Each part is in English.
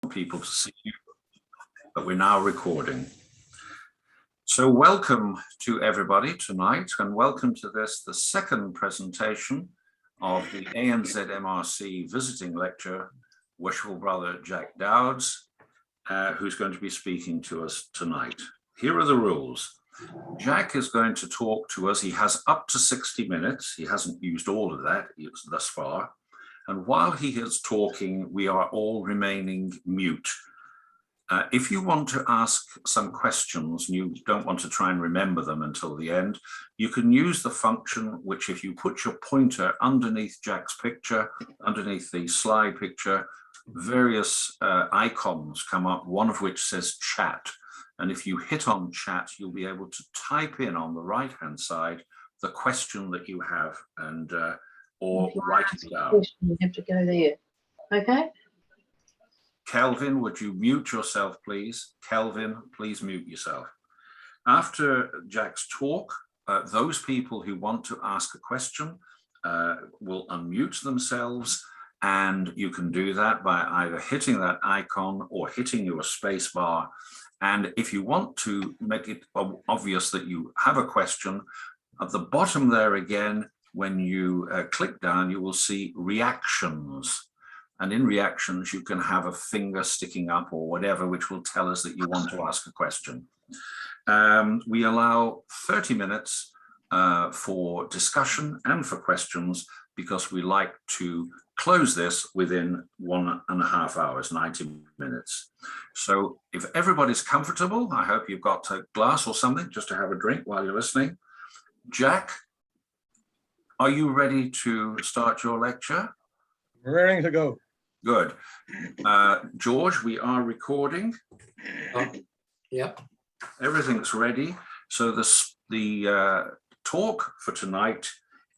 people to see you, but we're now recording. So welcome to everybody tonight, and welcome to this, the second presentation of the ANZ MRC visiting lecture, Wishful Brother Jack Dowds, who's going to be speaking to us tonight. Here are the rules. Jack is going to talk to us. He has up to 60 minutes. He hasn't used all of that thus far. And while he is talking, we are all remaining mute. If you want to ask some questions and you don't want to try and remember them until the end, you can use the function which, if you put your pointer underneath Jack's picture, underneath the slide picture, various icons come up, one of which says chat. And if you hit on chat, you'll be able to type in on the right-hand side the question that you have and or write it down. You have to go there. Okay. Kelvin, would you mute yourself, please? Kelvin, please mute yourself. After Jack's talk, those people who want to ask a question will unmute themselves, and you can do that by either hitting that icon or hitting your space bar. And if you want to make it obvious that you have a question, at the bottom there again, when you click down, you will see reactions. And in reactions, you can have a finger sticking up or whatever, which will tell us that you want to ask a question. We allow 30 minutes for discussion and for questions, because we like to close this within 1.5 hours, 90 minutes. So if everybody's comfortable, I hope you've got a glass or something just to have a drink while you're listening. Jack, are you ready to start your lecture? Ready to go. Good. George, we are recording. Yep. Everything's ready. So the talk for tonight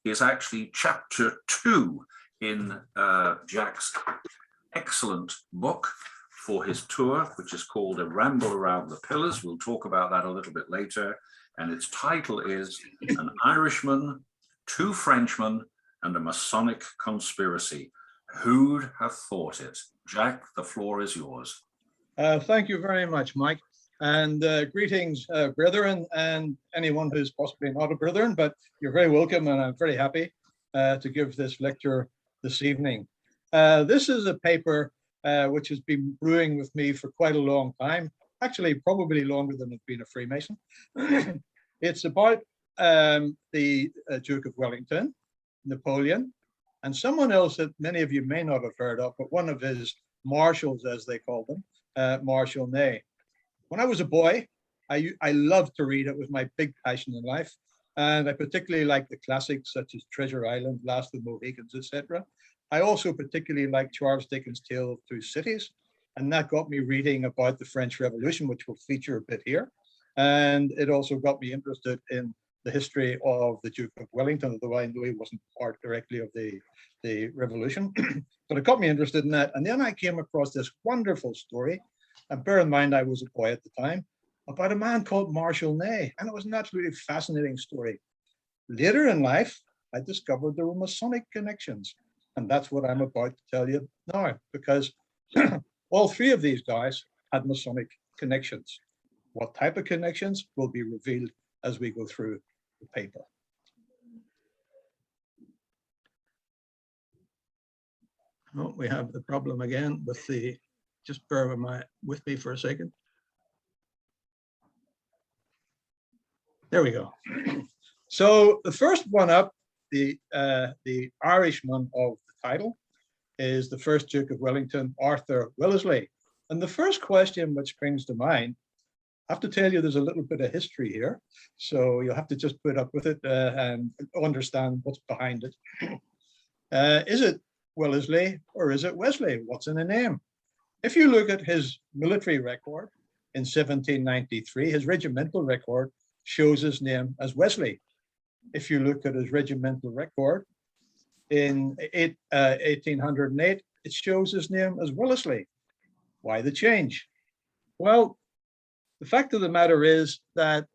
is actually chapter 2 in Jack's excellent book for his tour, which is called A Ramble Around the Pillars. We'll talk about that a little bit later. And its title is An Irishman, Two Frenchmen, and a Masonic Conspiracy. Who'd have thought it? Jack, the floor is yours. Thank you very much, Mike. And greetings, brethren, and anyone who's possibly not a brethren, but you're very welcome, and I'm very happy to give this lecture this evening. This is a paper which has been brewing with me for quite a long time, actually probably longer than I've been a Freemason. It's about the Duke of Wellington, Napoleon, and someone else that many of you may not have heard of, but one of his marshals, as they called them, Marshal Ney. When I was a boy, I loved to read. It was my big passion in life. And I particularly liked the classics such as Treasure Island, Last of the Mohicans, etc. I also particularly liked Charles Dickens' Tale of Two Cities. And that got me reading about the French Revolution, which will feature a bit here. And it also got me interested in the history of the Duke of Wellington, although I knew he wasn't part directly of the revolution. But it got me interested in that. And then I came across this wonderful story, and bear in mind I was a boy at the time, about a man called Marshal Ney. And it was an absolutely fascinating story. Later in life, I discovered there were Masonic connections. And that's what I'm about to tell you now, because all three of these guys had Masonic connections. What type of connections will be revealed as we go through the paper. Oh, we have the problem again with the, just bear with me for a second. There we go. So the first one up, the Irishman of the title, is the first Duke of Wellington, Arthur Wellesley. And the first question which springs to mind, I have to tell you there's a little bit of history here, so you'll have to just put up with it and understand what's behind it. Is it Wellesley or is it Wesley? What's in a name? If you look at his military record in 1793, his regimental record shows his name as Wesley. If you look at his regimental record in 1808, it shows his name as Wellesley. Why the change? Well, the fact of the matter is that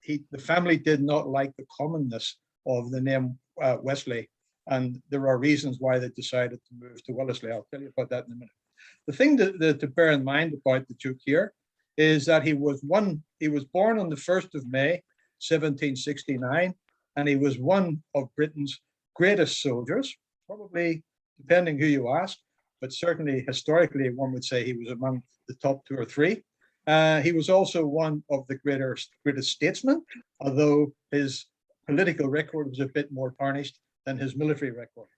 the family did not like the commonness of the name Wesley, and there are reasons why they decided to move to Wellesley. I'll tell you about that in a minute. The thing to bear in mind about the Duke here is that he was born on the 1st of May, 1769, and he was one of Britain's greatest soldiers, probably depending who you ask, but certainly historically, one would say he was among the top 2 or 3. He was also one of the greatest statesmen, although his political record was a bit more tarnished than his military record.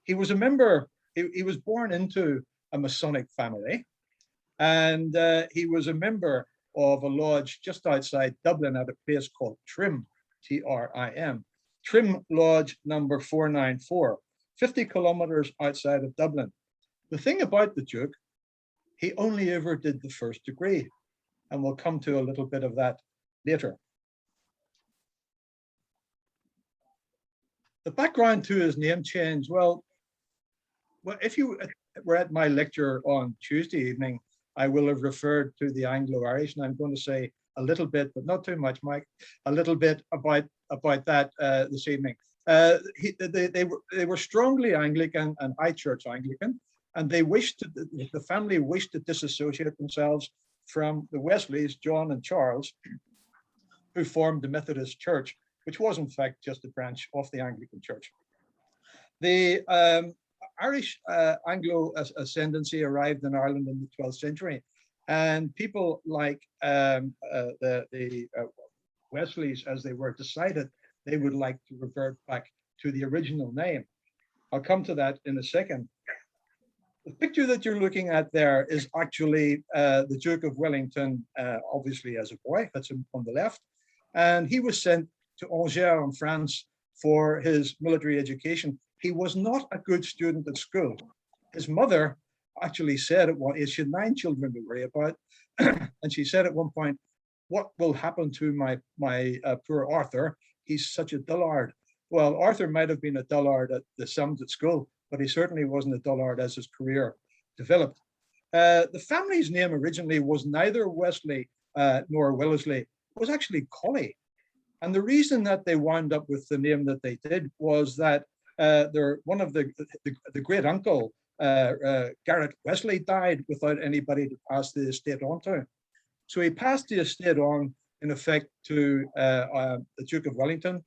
He was a member, he was born into a Masonic family, and he was a member of a lodge just outside Dublin at a place called Trim, T-R-I-M, Trim Lodge number 494, 50 kilometers outside of Dublin. The thing about the Duke, he only ever did the 1st degree, and we'll come to a little bit of that later. The background to his name change, well, if you were at my lecture on Tuesday evening, I will have referred to the Anglo-Irish, and I'm going to say a little bit, but not too much, Mike, a little bit about that this evening. They were strongly Anglican and High Church Anglican, and the family wished to disassociate themselves from the Wesleys, John and Charles, who formed the Methodist Church, which was in fact just a branch of the Anglican Church. The Irish Anglo ascendancy arrived in Ireland in the 12th century, and people like the Wesleys, as they were, decided they would like to revert back to the original name. I'll come to that in a second. The picture that you're looking at there is actually the Duke of Wellington, obviously as a boy, that's him on the left, and he was sent to Angers in France for his military education. He was not a good student at school. His mother actually said at one age, she had 9 children to worry about, and she said at one point, "What will happen to my poor Arthur? He's such a dullard." Well, Arthur might have been a dullard at the sums at school, but he certainly wasn't a dullard as his career developed. The family's name originally was neither Wesley nor Wellesley. It was actually Colley. And the reason that they wound up with the name that they did was that one of the great uncle, Garrett Wesley, died without anybody to pass the estate on to. So he passed the estate on, in effect, to the Duke of Wellington,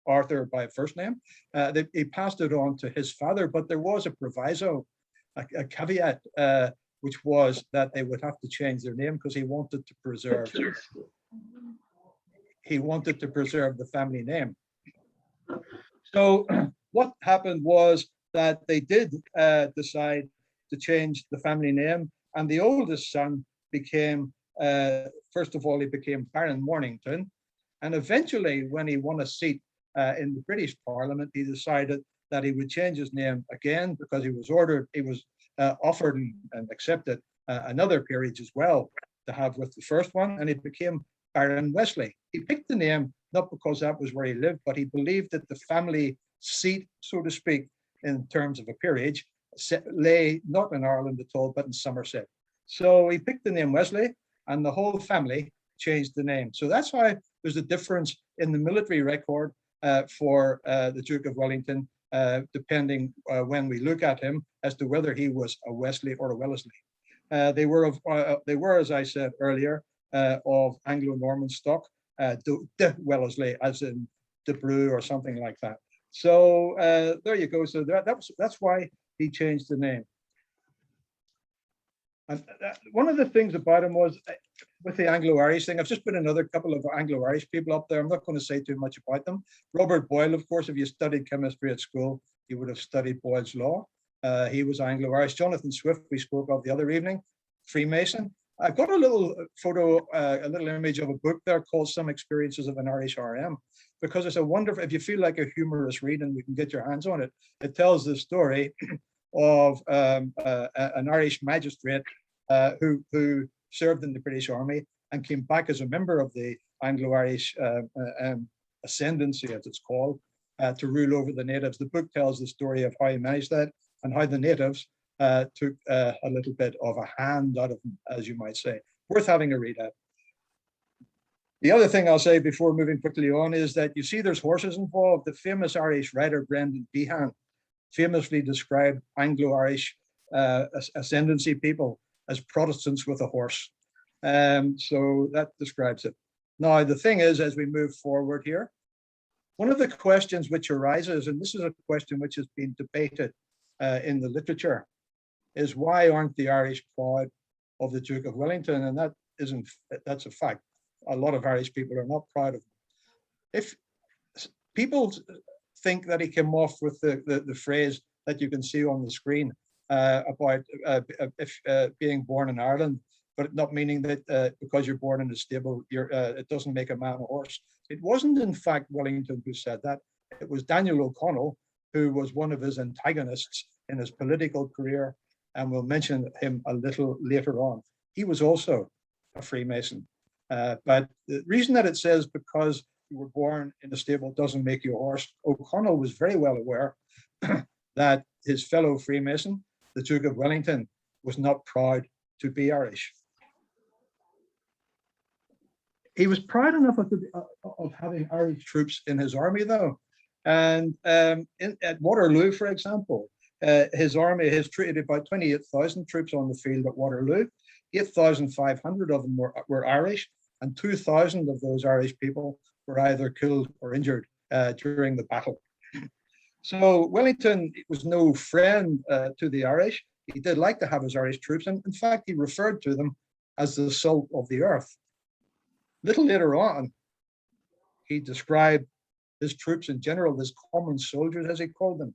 Arthur by first name. He passed it on to his father, but there was a proviso, a caveat, which was that they would have to change their name because he wanted to preserve the family name. So what happened was that they did decide to change the family name, and the oldest son became, first of all, he became Baron Mornington, and eventually when he won a seat in the British Parliament, he decided that he would change his name again because he was offered and accepted another peerage as well to have with the first one, and he became Baron Wesley. He picked the name not because that was where he lived, but he believed that the family seat, so to speak, in terms of a peerage, lay not in Ireland at all, but in Somerset. So he picked the name Wesley, and the whole family changed the name. So that's why there's a difference in the military record for the Duke of Wellington, depending when we look at him as to whether he was a Wesley or a Wellesley. They were, as I said earlier, of Anglo-Norman stock, de Wellesley, as in de Brew or something like that. So there you go. So that's why he changed the name. And one of the things about him was with the Anglo-Irish thing, I've just put another couple of Anglo-Irish people up there. I'm not going to say too much about them. Robert Boyle, of course, if you studied chemistry at school, you would have studied Boyle's Law. He was Anglo-Irish. Jonathan Swift, we spoke of the other evening, Freemason. I've got a little photo, a little image of a book there called Some Experiences of an Irish RM, because it's a wonderful, if you feel like a humorous read and you can get your hands on it, it tells the story of an Irish magistrate who served in the British Army and came back as a member of the Anglo-Irish ascendancy, as it's called, to rule over the natives. The book tells the story of how he managed that and how the natives took a little bit of a hand out of him, as you might say. Worth having a read at. The other thing I'll say before moving quickly on is that you see there's horses involved. The famous Irish writer Brendan Behan famously described Anglo-Irish ascendancy people as Protestants with a horse. So that describes it. Now, the thing is, as we move forward here, one of the questions which arises, and this is a question which has been debated in the literature, is why aren't the Irish proud of the Duke of Wellington? And that's a fact. A lot of Irish people are not proud of him. If people think that he came off with the phrase that you can see on the screen about being born in Ireland, but not meaning that because you're born in a stable, it doesn't make a man a horse. It wasn't, in fact, Wellington who said that. It was Daniel O'Connell, who was one of his antagonists in his political career, and we'll mention him a little later on. He was also a Freemason. But the reason that it says because you were born in a stable doesn't make you a horse, O'Connell was very well aware that his fellow Freemason, the Duke of Wellington, was not proud to be Irish. He was proud enough of having Irish troops in his army, though. And at Waterloo, for example, his army has treated about 28,000 troops on the field at Waterloo. 8,500 of them were Irish, and 2,000 of those Irish people were either killed or injured during the battle. So Wellington was no friend to the Irish. He did like to have his Irish troops, and in fact, he referred to them as the salt of the earth. Little later on, he described his troops in general, his common soldiers, as he called them,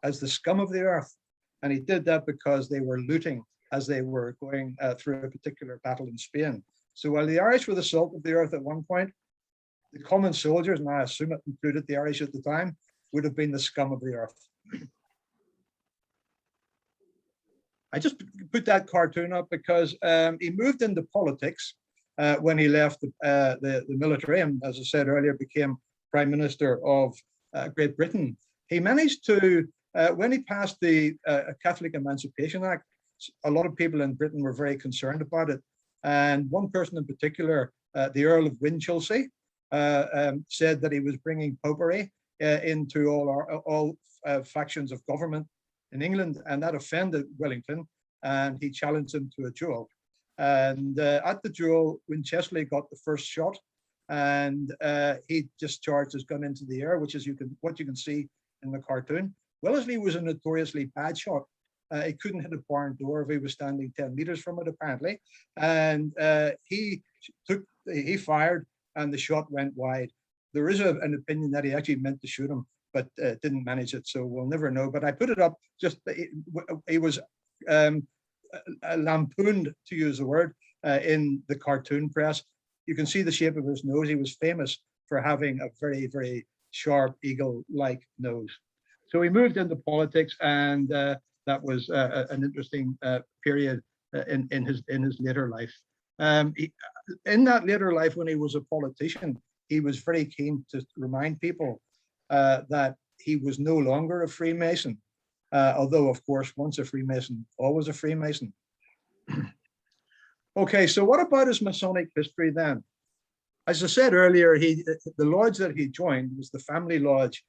as the scum of the earth. And he did that because they were looting as they were going through a particular battle in Spain. So while the Irish were the salt of the earth at one point, the common soldiers, and I assume it included the Irish at the time, would have been the scum of the earth. I just put that cartoon up because he moved into politics when he left the military, and as I said earlier, became Prime Minister of Great Britain. He managed to, when he passed the Catholic Emancipation Act, a lot of people in Britain were very concerned about it. And one person in particular, the Earl of Winchelsea, said that he was bringing popery into all factions of government in England, and that offended Wellington, and he challenged him to a duel. And at the duel, Winchelsea got the first shot, and he discharged his gun into the air, which is what you can see in the cartoon. Wellesley was a notoriously bad shot. He couldn't hit a barn door if he was standing 10 meters from it, apparently. And he fired, and the shot went wide. There is an opinion that he actually meant to shoot him, but didn't manage it, so we'll never know. But I put it up, just he was lampooned, to use the word, in the cartoon press. You can see the shape of his nose. He was famous for having a very, very sharp eagle-like nose. So he moved into politics, and that was an interesting period in his later life. In that later life, when he was a politician, he was very keen to remind people that he was no longer a Freemason, although, of course, once a Freemason, always a Freemason. Okay, so what about his Masonic history then? As I said earlier, the lodge that he joined was the family lodge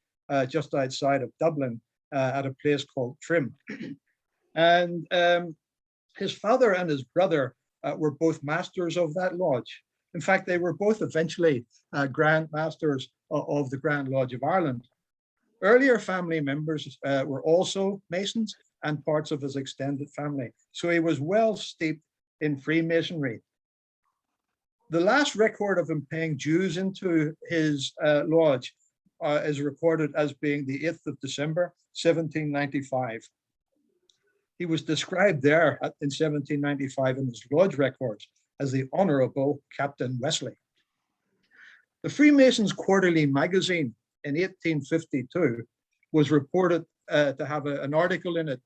just outside of Dublin at a place called Trim. And his father and his brother were both masters of that lodge. In fact, they were both eventually Grand Masters of the Grand Lodge of Ireland. Earlier family members were also Masons and parts of his extended family. So he was well steeped in Freemasonry. The last record of him paying dues into his lodge is recorded as being the 8th of December, 1795. He was described there in 1795 in his lodge records as the Honorable Captain Wesley. The Freemasons Quarterly magazine in 1852 was reported to have an article in it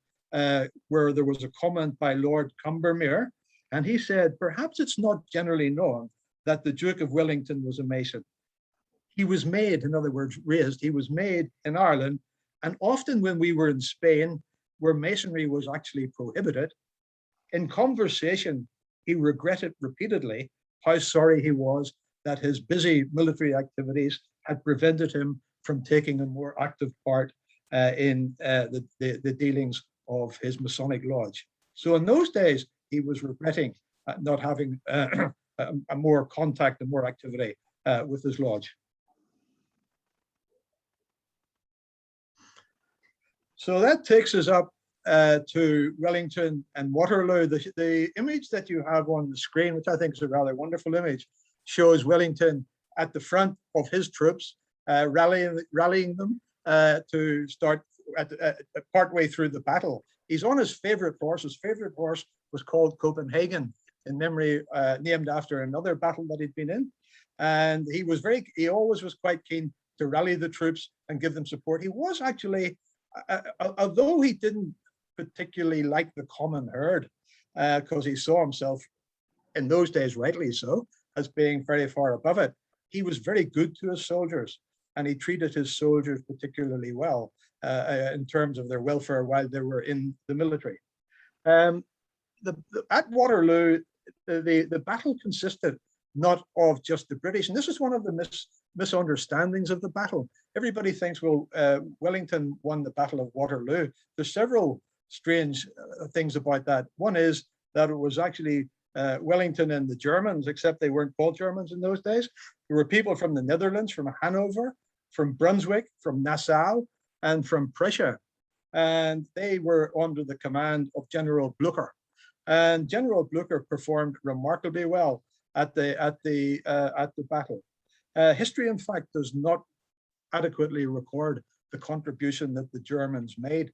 where there was a comment by Lord Combermere, and he said, perhaps it's not generally known that the Duke of Wellington was a Mason. He was made, in other words, raised, he was made in Ireland, and often when we were in Spain, where Masonry was actually prohibited, in conversation, he regretted repeatedly how sorry he was that his busy military activities had prevented him from taking a more active part in the dealings of his Masonic lodge. So in those days, he was regretting not having a more contact and more activity with his lodge. So that takes us up to Wellington and Waterloo. The image that you have on the screen, which I think is a rather wonderful image, shows Wellington at the front of his troops, rallying them to start partway through the battle. He's on his favorite horse. His favorite horse was called Copenhagen, in memory, named after another battle that he'd been in. And he always was quite keen to rally the troops and give them support. He was actually, although he didn't particularly like the common herd, because he saw himself, in those days rightly so, as being very far above it, he was very good to his soldiers, and he treated his soldiers particularly well in terms of their welfare while they were in the military. At Waterloo, the battle consisted not of just the British, and this is one of the misunderstandings of the battle. Everybody thinks, well, Wellington won the Battle of Waterloo. There's several strange things about that. One is that it was actually Wellington and the Germans, except they weren't called Germans in those days. There were people from the Netherlands, from Hanover, from Brunswick, from Nassau, and from Prussia. And they were under the command of General Blücher. And General Blücher performed remarkably well at the battle. History, in fact, does not adequately record the contribution that the Germans made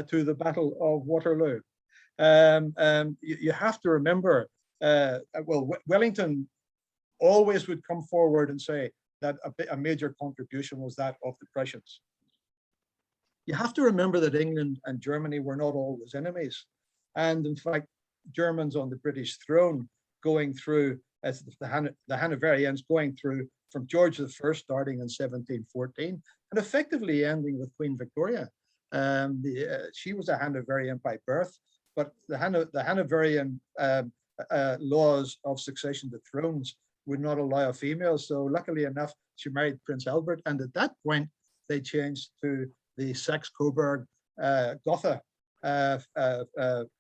to the Battle of Waterloo. You have to remember, Wellington always would come forward and say that a major contribution was that of the Prussians. You have to remember that England and Germany were not always enemies. And in fact, Germans on the British throne going through, as the Hanoverians going through from George I starting in 1714 and effectively ending with Queen Victoria. She was a Hanoverian by birth, but the Hanoverian laws of succession to thrones would not allow a female. So luckily enough, she married Prince Albert. And at that point, they changed to the Saxe-Coburg Gotha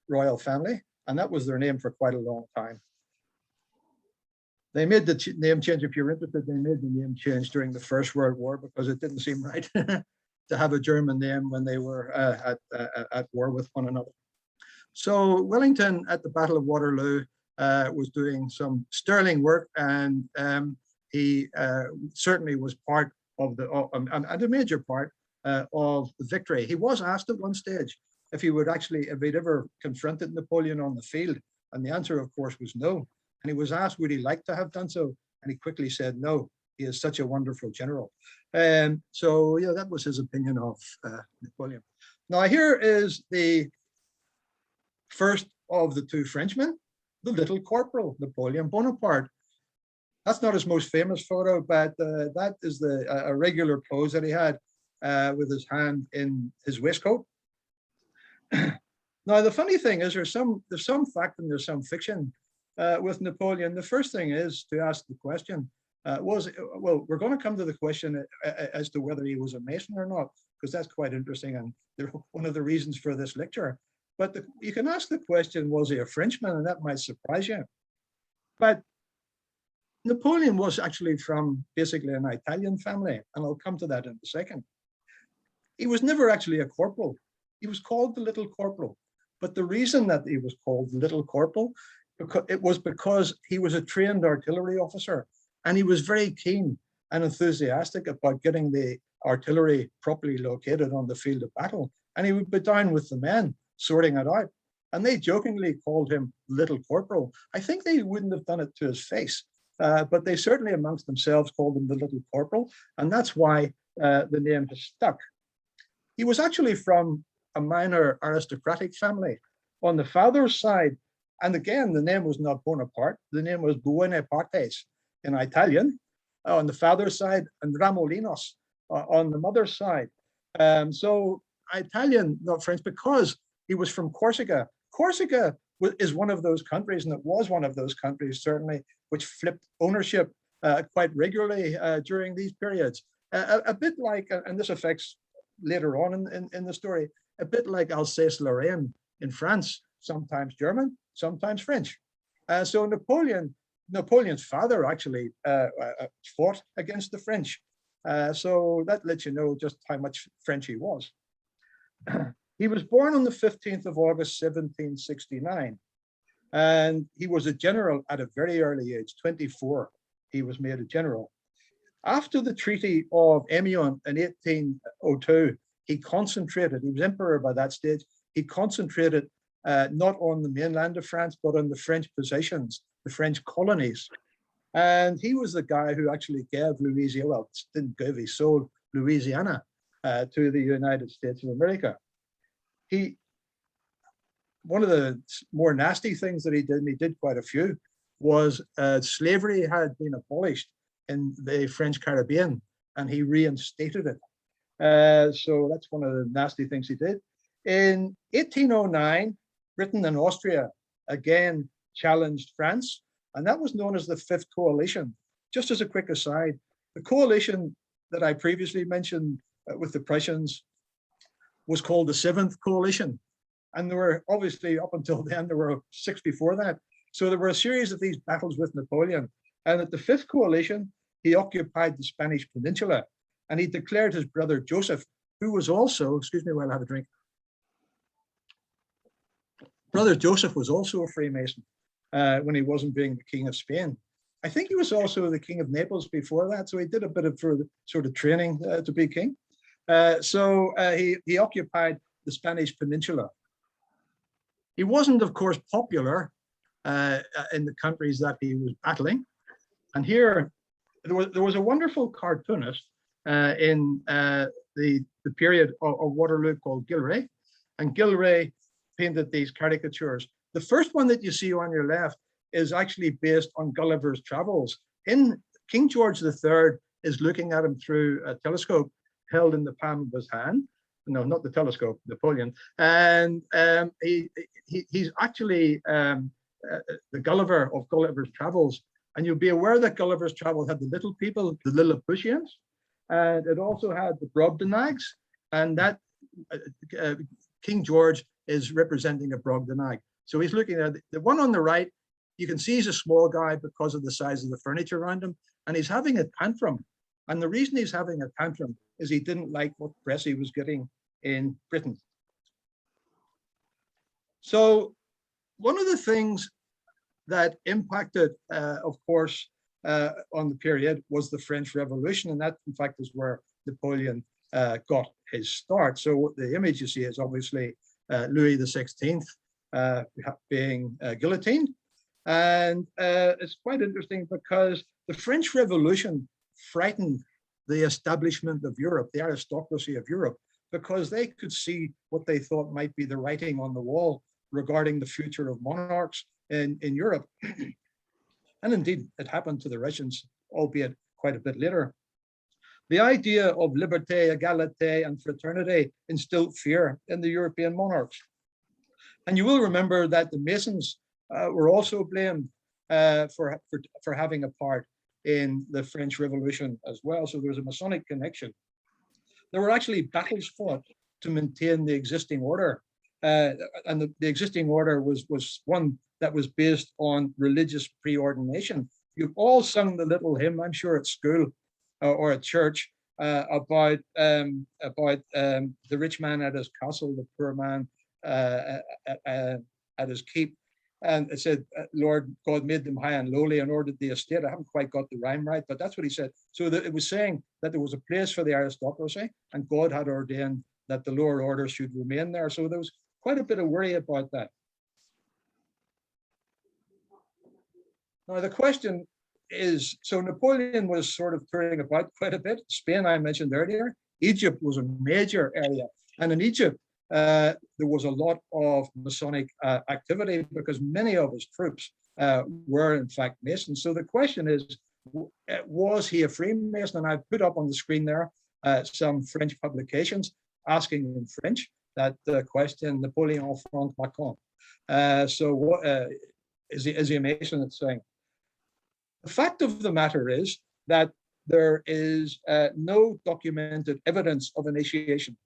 royal family. And that was their name for quite a long time. They made the name change, if you're interested, they made the name change during the First World War because it didn't seem right to have a German name when they were at war with one another. So Wellington at the Battle of Waterloo was doing some sterling work, and he certainly was part of and a major part of the victory. He was asked at one stage if he'd ever confronted Napoleon on the field, and the answer, of course, was no. And he was asked, would he like to have done so? And he quickly said, no, he is such a wonderful general. So, yeah, that was his opinion of Napoleon. Now, here is the first of the two Frenchmen, the little corporal, Napoleon Bonaparte. That's not his most famous photo, but that is a regular pose that he had with his hand in his waistcoat. Now, the funny thing is there's some fact and there's some fiction with Napoleon. The first thing is to ask the question, we're going to come to the question as to whether he was a Mason or not, because that's quite interesting and one of the reasons for this lecture. But you can ask the question, was he a Frenchman? And that might surprise you. But Napoleon was actually from basically an Italian family, and I'll come to that in a second. He was never actually a corporal. He was called the little corporal. But the reason that he was called the little corporal, because he was a trained artillery officer, and he was very keen and enthusiastic about getting the artillery properly located on the field of battle. And he would be down with the men, sorting it out. And they jokingly called him little corporal. I think they wouldn't have done it to his face, but they certainly amongst themselves called him the little corporal. And that's why the name has stuck. He was actually from a minor aristocratic family on the father's side. And again, the name was not Bonaparte. The name was Buonapartes in Italian on the father's side, and Ramolinos on the mother's side. So Italian, not French, because he was from Corsica. Corsica is one of those countries, and it was one of those countries, certainly, which flipped ownership quite regularly during these periods. A bit like, and this affects later on in the story, a bit like Alsace-Lorraine in France, sometimes German, sometimes French. So Napoleon's father actually fought against the French. So that lets you know just how much French he was. He was born on the 15th of August, 1769. And he was a general at a very early age, 24. He was made a general. After the Treaty of Amiens in 1802, he was emperor by that stage, he concentrated not on the mainland of France, but on the French possessions, the French colonies. And he was the guy who actually gave Louisiana, well, didn't give, he sold Louisiana to the United States of America. One of the more nasty things that he did, and he did quite a few, was slavery had been abolished in the French Caribbean, and he reinstated it. So that's one of the nasty things he did. In 1809, Britain and Austria again challenged France, and that was known as the Fifth Coalition. Just as a quick aside, the coalition that I previously mentioned with the Prussians was called the Seventh Coalition. And there were obviously, up until then, there were 6 before that. So there were a series of these battles with Napoleon. And at the Fifth Coalition, he occupied the Spanish Peninsula, and he declared his brother Joseph, who was also, excuse me while I have a drink. Brother Joseph was also a Freemason when he wasn't being the King of Spain. I think he was also the King of Naples before that. So he did a bit of sort of training to be king. So he occupied the Spanish Peninsula. He wasn't, of course, popular in the countries that he was battling. And here, there was a wonderful cartoonist in the period of Waterloo called Gilray. And Gilray painted these caricatures. The first one that you see on your left is actually based on Gulliver's Travels. In King George III is looking at him through a telescope held in the palm of his hand. No, not the telescope, Napoleon. And he's actually the Gulliver of Gulliver's Travels. And you'll be aware that Gulliver's Travels had the little people, the Lilliputians, and it also had the Brobdingnags, and that King George is representing a Brobdingnag. So he's looking at the one on the right. You can see he's a small guy because of the size of the furniture around him, and he's having a tantrum. And the reason he's having a tantrum is he didn't like what press he was getting in Britain. So one of the things that impacted, of course, on the period was the French Revolution. And that, in fact, is where Napoleon got his start. So the image you see is obviously Louis XVI being guillotined. And it's quite interesting because the French Revolution frightened the establishment of Europe, the aristocracy of Europe, because they could see what they thought might be the writing on the wall regarding the future of monarchs in Europe. And indeed, it happened to the Russians, albeit quite a bit later. The idea of liberté, égalité, and fraternity instilled fear in the European monarchs. And you will remember that the Masons were also blamed for having a part in the French Revolution as well. So there's a Masonic connection. There were actually battles fought to maintain the existing order. And the existing order was one that was based on religious preordination. You've all sung the little hymn, I'm sure, at school or at church about the rich man at his castle, the poor man at his keep. And it said, Lord God made them high and lowly and ordered the estate. I haven't quite got the rhyme right, but that's what he said. So that it was saying that there was a place for the aristocracy, and God had ordained that the lower orders should remain there. So there was quite a bit of worry about that. Now the question is, so Napoleon was sort of touring about quite a bit. Spain, I mentioned earlier. Egypt was a major area. And in Egypt, there was a lot of Masonic activity because many of his troops were in fact Masons. So the question is, was he a Freemason? And I've put up on the screen there some French publications asking in French that question, Napoleon Franc Macron. So what is he a Mason? It's saying. The fact of the matter is that there is no documented evidence of initiation.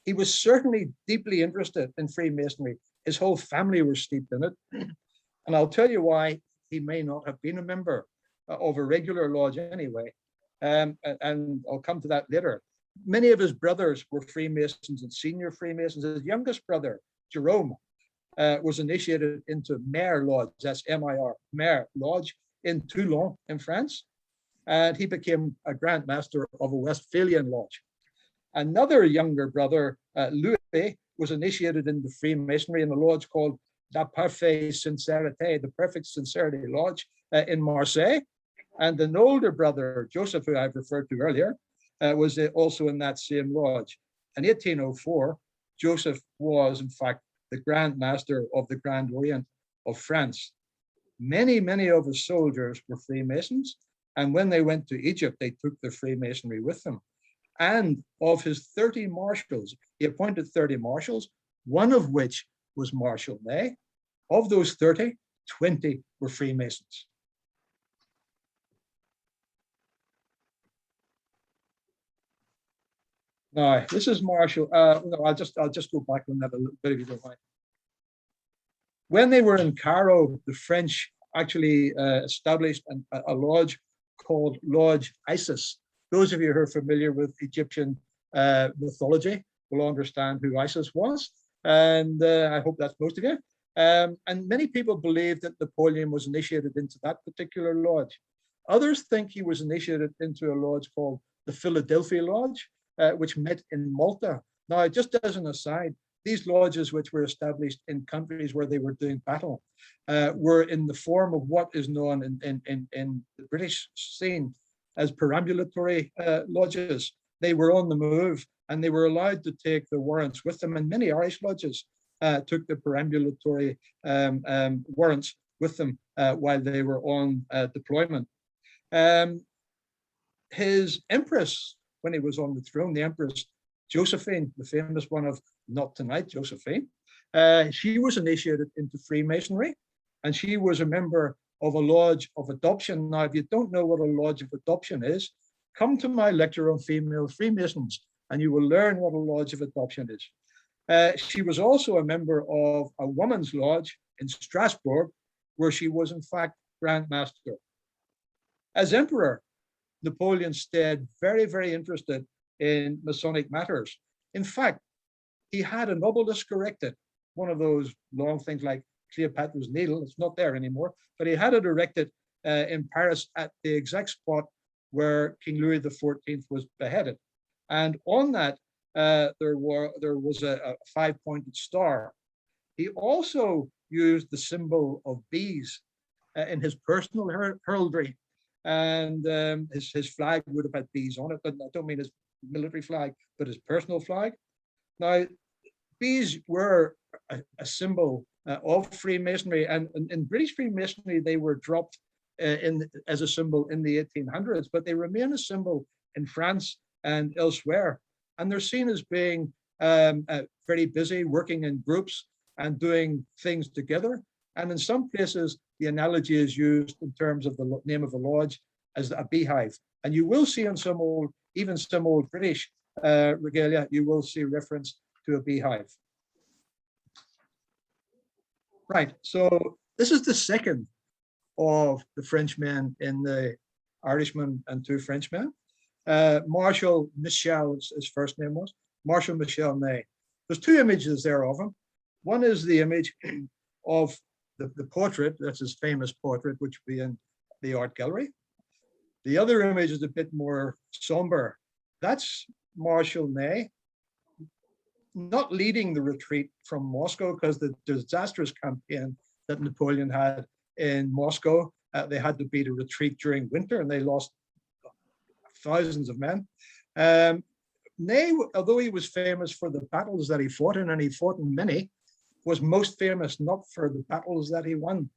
He was certainly deeply interested in Freemasonry. His whole family were steeped in it. And I'll tell you why he may not have been a member of a regular lodge anyway. And I'll come to that later. Many of his brothers were Freemasons and senior Freemasons. His youngest brother, Jerome, was initiated into Mayor Lodge, that's M-I-R, Mayor Lodge in Toulon in France. And he became a Grand Master of a Westphalian lodge. Another younger brother, Louis, was initiated into Freemasonry in a lodge called La Parfaite Sincérité, the Perfect Sincerity Lodge in Marseille. And an older brother, Joseph, who I've referred to earlier, was also in that same lodge. In 1804, Joseph was, in fact, the Grand Master of the Grand Orient of France. Many, many of his soldiers were Freemasons. And when they went to Egypt, they took their Freemasonry with them. And of his 30 marshals, he appointed 30 marshals, one of which was Marshal Ney. Of those 30, 20 were Freemasons. Now, this is Marshal. No, I'll just go back on that a little bit if you don't mind. When they were in Cairo, the French actually established a lodge called Lodge Isis. Those of you who are familiar with Egyptian mythology will understand who Isis was, and I hope that's most of you. And many people believe that Napoleon was initiated into that particular lodge. Others think he was initiated into a lodge called the Philadelphia Lodge, which met in Malta. Now, just as an aside, these lodges, which were established in countries where they were doing battle, were in the form of what is known in the British scene as perambulatory lodges. They were on the move and they were allowed to take the warrants with them. And many Irish lodges took the perambulatory warrants with them while they were on deployment. His empress, when he was on the throne, the Empress Josephine, the famous one of Not Tonight, Josephine, she was initiated into Freemasonry, and she was a member of a lodge of adoption. Now, if you don't know what a lodge of adoption is, come to my lecture on female Freemasons, and you will learn what a lodge of adoption is. She was also a member of a woman's lodge in Strasbourg, where she was, in fact, Grand Master. As emperor, Napoleon stayed very, very interested in Masonic matters. In fact, he had an obelisk erected, one of those long things like Cleopatra's Needle. It's not there anymore, but he had it erected in Paris at the exact spot where King Louis XIV was beheaded. And on that, there was a five-pointed star. He also used the symbol of bees in his personal heraldry. And his flag would have had bees on it, but I don't mean his military flag, but his personal flag. Now, bees were a symbol of Freemasonry, and in British Freemasonry, they were dropped as a symbol in the 1800s, but they remain a symbol in France and elsewhere. And they're seen as being very busy, working in groups and doing things together. And in some places, the analogy is used in terms of the name of the lodge as a beehive. And you will see in some old, even some old British regalia, you will see reference to a beehive. Right, so this is the second of the Frenchmen in the Irishman and two Frenchmen. Marshal Michel, his first name was, Marshal Michel Ney. There's two images there of him. One is the image of the portrait, that's his famous portrait, which will be in the art gallery. The other image is a bit more somber. That's Marshal Ney, not leading the retreat from Moscow, because the disastrous campaign that Napoleon had in Moscow, they had to beat a retreat during winter and they lost thousands of men. Ney, although he was famous for the battles that he fought in, and he fought in many, was most famous not for the battles that he won,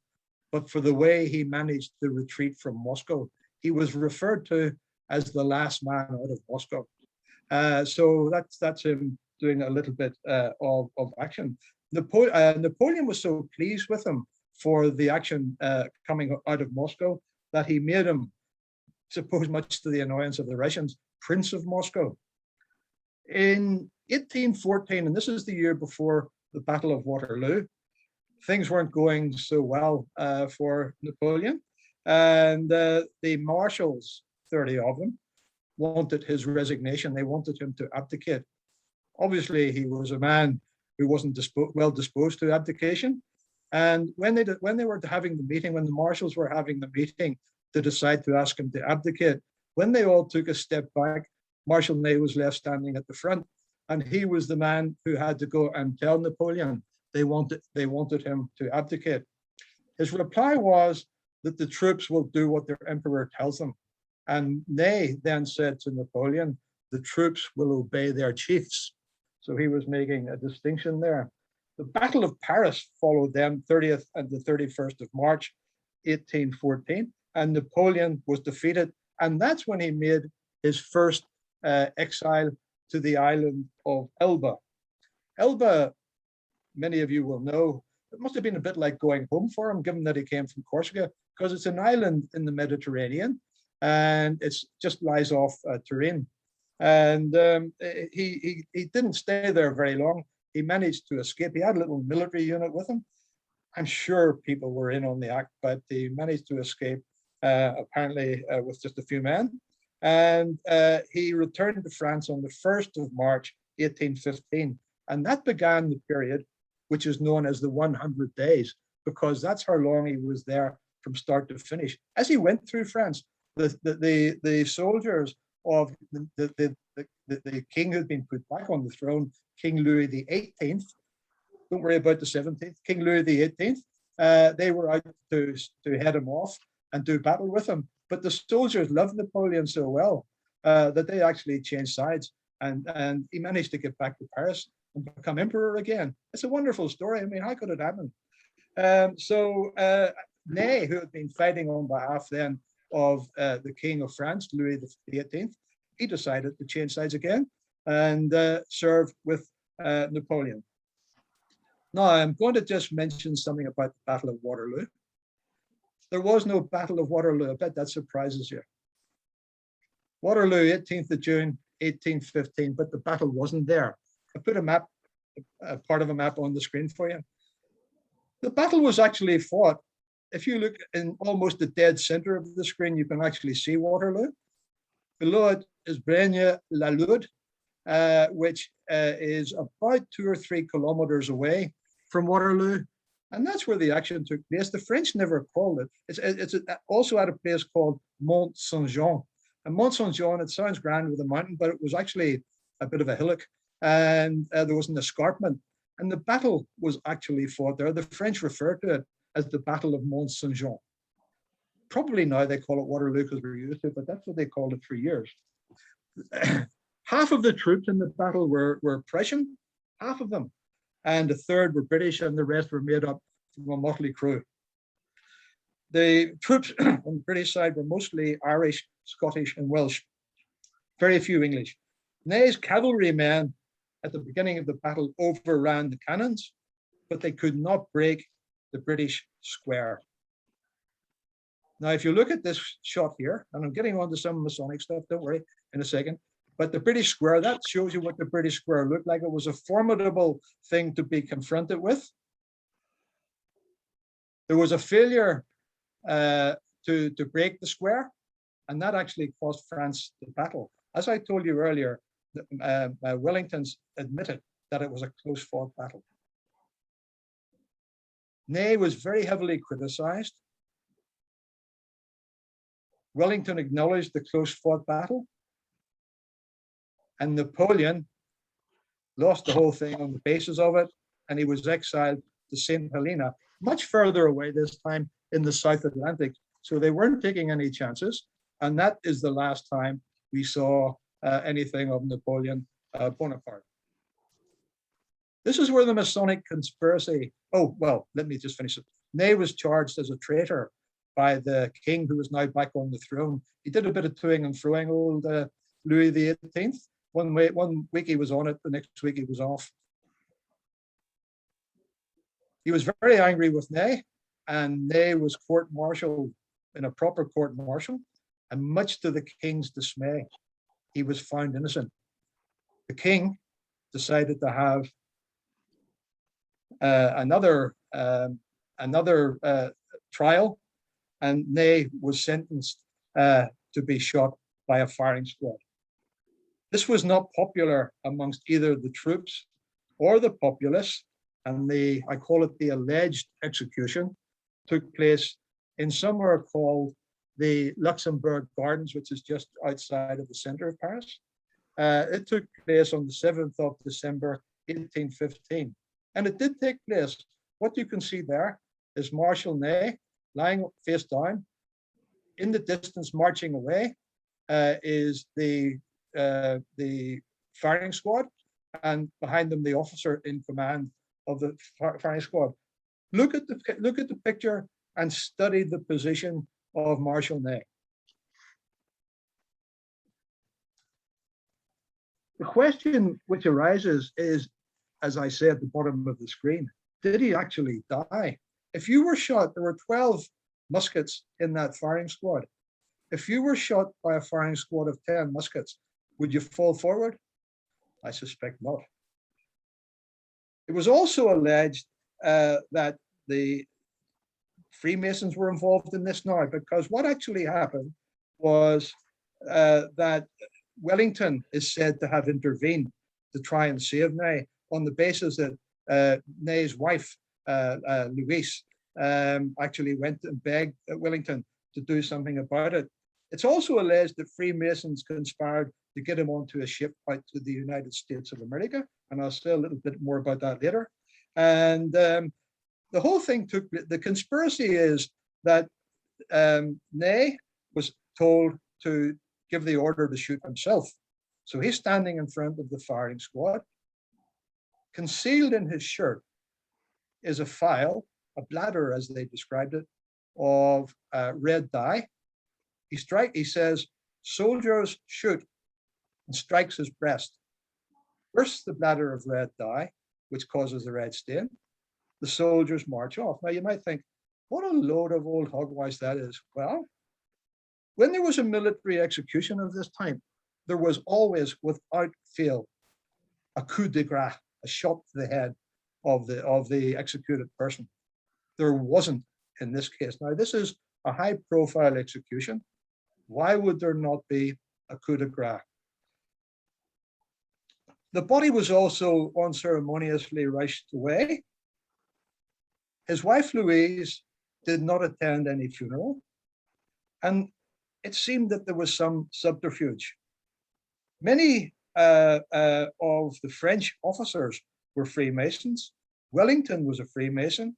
but for the way he managed the retreat from Moscow. He was referred to as the last man out of Moscow. So that's him doing a little bit of action. Napoleon was so pleased with him for the action coming out of Moscow that he made him, suppose much to the annoyance of the Russians, Prince of Moscow. In 1814, and this is the year before the Battle of Waterloo, things weren't going so well for Napoleon. And the marshals, 30 of them, wanted his resignation. They wanted him to abdicate. Obviously, he was a man who wasn't well disposed to abdication. And when they were having the meeting, when the marshals were having the meeting to decide to ask him to abdicate, when they all took a step back, Marshal Ney was left standing at the front, and he was the man who had to go and tell Napoleon they wanted him to abdicate. His reply was that the troops will do what their emperor tells them. And Ney then said to Napoleon, the troops will obey their chiefs. So he was making a distinction there. The Battle of Paris followed them, 30th and the 31st of March, 1814, and Napoleon was defeated. And that's when he made his first exile to the island of Elba. Elba, many of you will know, it must have been a bit like going home for him, given that he came from Corsica, because it's an island in the Mediterranean, and it just lies off Turin. And he didn't stay there very long. He managed to escape. He had a little military unit with him. I'm sure people were in on the act, but he managed to escape, apparently with just a few men. And he returned to France on the 1st of March, 1815. And that began the period which is known as the 100 days, because that's how long he was there from start to finish. As he went through France, the soldiers of the king who'd been put back on the throne, King Louis the 18th, don't worry about the 17th, King Louis the 18th, they were out to head him off and do battle with him. But the soldiers loved Napoleon so well that they actually changed sides, and he managed to get back to Paris and become emperor again. It's a wonderful story. I mean, how could it happen? Ney, who had been fighting on behalf then of the King of France, Louis the 18th, he decided to change sides again and serve with Napoleon. Now, I'm going to just mention something about the Battle of Waterloo. There was no Battle of Waterloo. I bet that surprises you. Waterloo, 18th of June, 1815, but the battle wasn't there. I put a part of a map on the screen for you. The battle was actually fought. If you look in almost the dead center of the screen, you can actually see Waterloo. Below it is Braine-l'Alleud, which is about 2 or 3 kilometers away from Waterloo. And that's where the action took place. The French never called it. It's also at a place called Mont Saint-Jean. And Mont Saint-Jean, it sounds grand with a mountain, but it was actually a bit of a hillock. And there was an escarpment. And the battle was actually fought there. The French referred to it as the Battle of Mont Saint-Jean. Probably now they call it Waterloo because we're used to it, but that's what they called it for years. Half of the troops in the battle were Prussian, half of them, and a third were British, and the rest were made up from a motley crew. The troops on the British side were mostly Irish, Scottish, and Welsh. Very few English. Ney's cavalrymen at the beginning of the battle overran the cannons, but they could not break the British square. Now, if you look at this shot here, and I'm getting on to some Masonic stuff, don't worry, in a second, but the British square, that shows you what the British square looked like. It was a formidable thing to be confronted with. There was a failure to break the square, and that actually cost France the battle. As I told you earlier, Wellington's admitted that it was a close-fought battle. Ney was very heavily criticized. Wellington acknowledged the close-fought battle, and Napoleon lost the whole thing on the basis of it, and he was exiled to St. Helena, much further away this time in the South Atlantic. So they weren't taking any chances, and that is the last time we saw anything of Napoleon Bonaparte. This is where the Masonic conspiracy, oh, well, let me just finish it. Ney was charged as a traitor by the king who was now back on the throne. He did a bit of toing and froing, old Louis the 18th. One week he was on it, the next week he was off. He was very angry with Ney, and Ney was court-martialed in a proper court-martial, and much to the king's dismay, he was found innocent. the king decided to have another trial, and Ney was sentenced to be shot by a firing squad. This was not popular amongst either the troops or the populace, and I call it the alleged execution, took place in somewhere called the Luxembourg Gardens, which is just outside of the center of Paris. It took place on the 7th of December, 1815. And it did take place. What you can see there is Marshal Ney lying face down. In the distance, marching away, is the firing squad, and behind them, the officer in command of the firing squad. Look at the picture and study the position of Marshal Ney. The question which arises is, as I say at the bottom of the screen, did he actually die? If you were shot, there were 12 muskets in that firing squad. If you were shot by a firing squad of 10 muskets, would you fall forward? I suspect not. It was also alleged that the Freemasons were involved in this now, because what actually happened was that Wellington is said to have intervened to try and save Ney on the basis that Ney's wife, Louise, actually went and begged Wellington to do something about it. It's also alleged that Freemasons conspired to get him onto a ship out to the United States of America, and I'll say a little bit more about that later. And the whole thing the conspiracy is that Ney was told to give the order to shoot himself. So he's standing in front of the firing squad. Concealed in his shirt is a phial, a bladder as they described it, of red dye. He says, "Soldiers shoot," and strikes his breast. Bursts the bladder of red dye, which causes the red stain. The soldiers march off. Now you might think, what a load of old hogwash that is. Well, when there was a military execution of this type, there was always, without fail, a coup de grace, a shot to the head of the executed person. There wasn't in this case. Now, this is a high-profile execution. Why would there not be a coup de grace? The body was also unceremoniously rushed away. His wife, Louise, did not attend any funeral, and it seemed that there was some subterfuge. Many of the French officers were Freemasons. Wellington was a Freemason,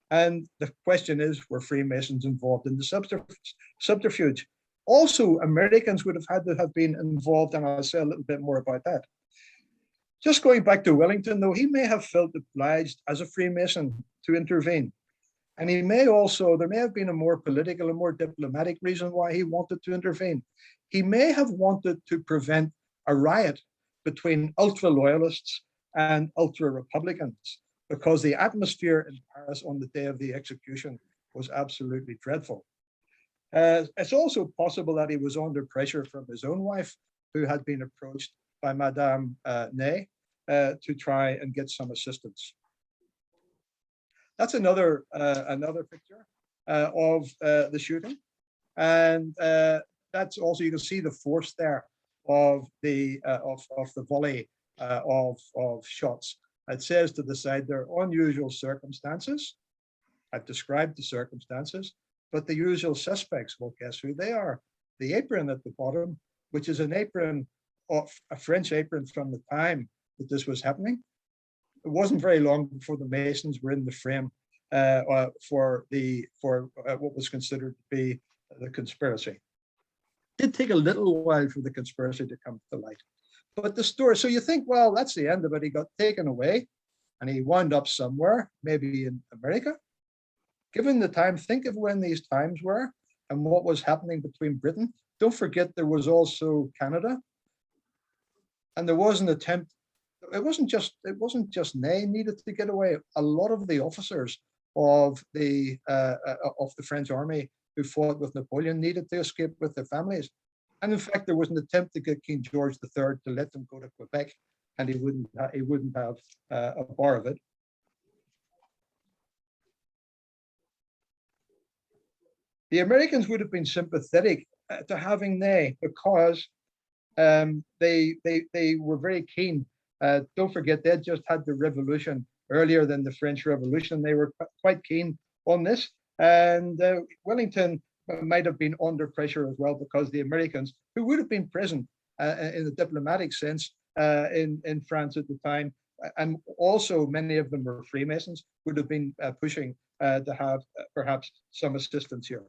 and the question is, were Freemasons involved in the subterfuge? Also, Americans would have had to have been involved, and I'll say a little bit more about that. Just going back to Wellington, though, he may have felt obliged as a Freemason to intervene. And there may have been a more political and more diplomatic reason why he wanted to intervene. He may have wanted to prevent a riot between ultra-loyalists and ultra-republicans, because the atmosphere in Paris on the day of the execution was absolutely dreadful. It's also possible that he was under pressure from his own wife, who had been approached by Madame Ney to try and get some assistance. That's another picture of the shooting, and that's also, you can see the force there of the volley of shots. It says to the side there, unusual circumstances. I've described the circumstances, but the usual suspects, well, guess who they are? The apron at the bottom, which is an apron, a French apron from the time that this was happening. It wasn't very long before the Masons were in the frame for what was considered to be the conspiracy. It did take a little while for the conspiracy to come to light. But the story, so you think, well, that's the end of it. He got taken away and he wound up somewhere, maybe in America. Given the time, think of when these times were and what was happening between Britain. Don't forget there was also Canada. And there was an attempt. It wasn't just Ney needed to get away. A lot of the officers of the French army who fought with Napoleon needed to escape with their families. And in fact, there was an attempt to get King George III to let them go to Quebec, and he wouldn't have a bar of it. The Americans would have been sympathetic to having Ney because they were very keen. Don't forget, they just had the revolution earlier than the French Revolution. They were quite keen on this, and Wellington might have been under pressure as well, because the Americans, who would have been present in the diplomatic sense in France at the time, and also many of them were Freemasons, would have been pushing to have perhaps some assistance here.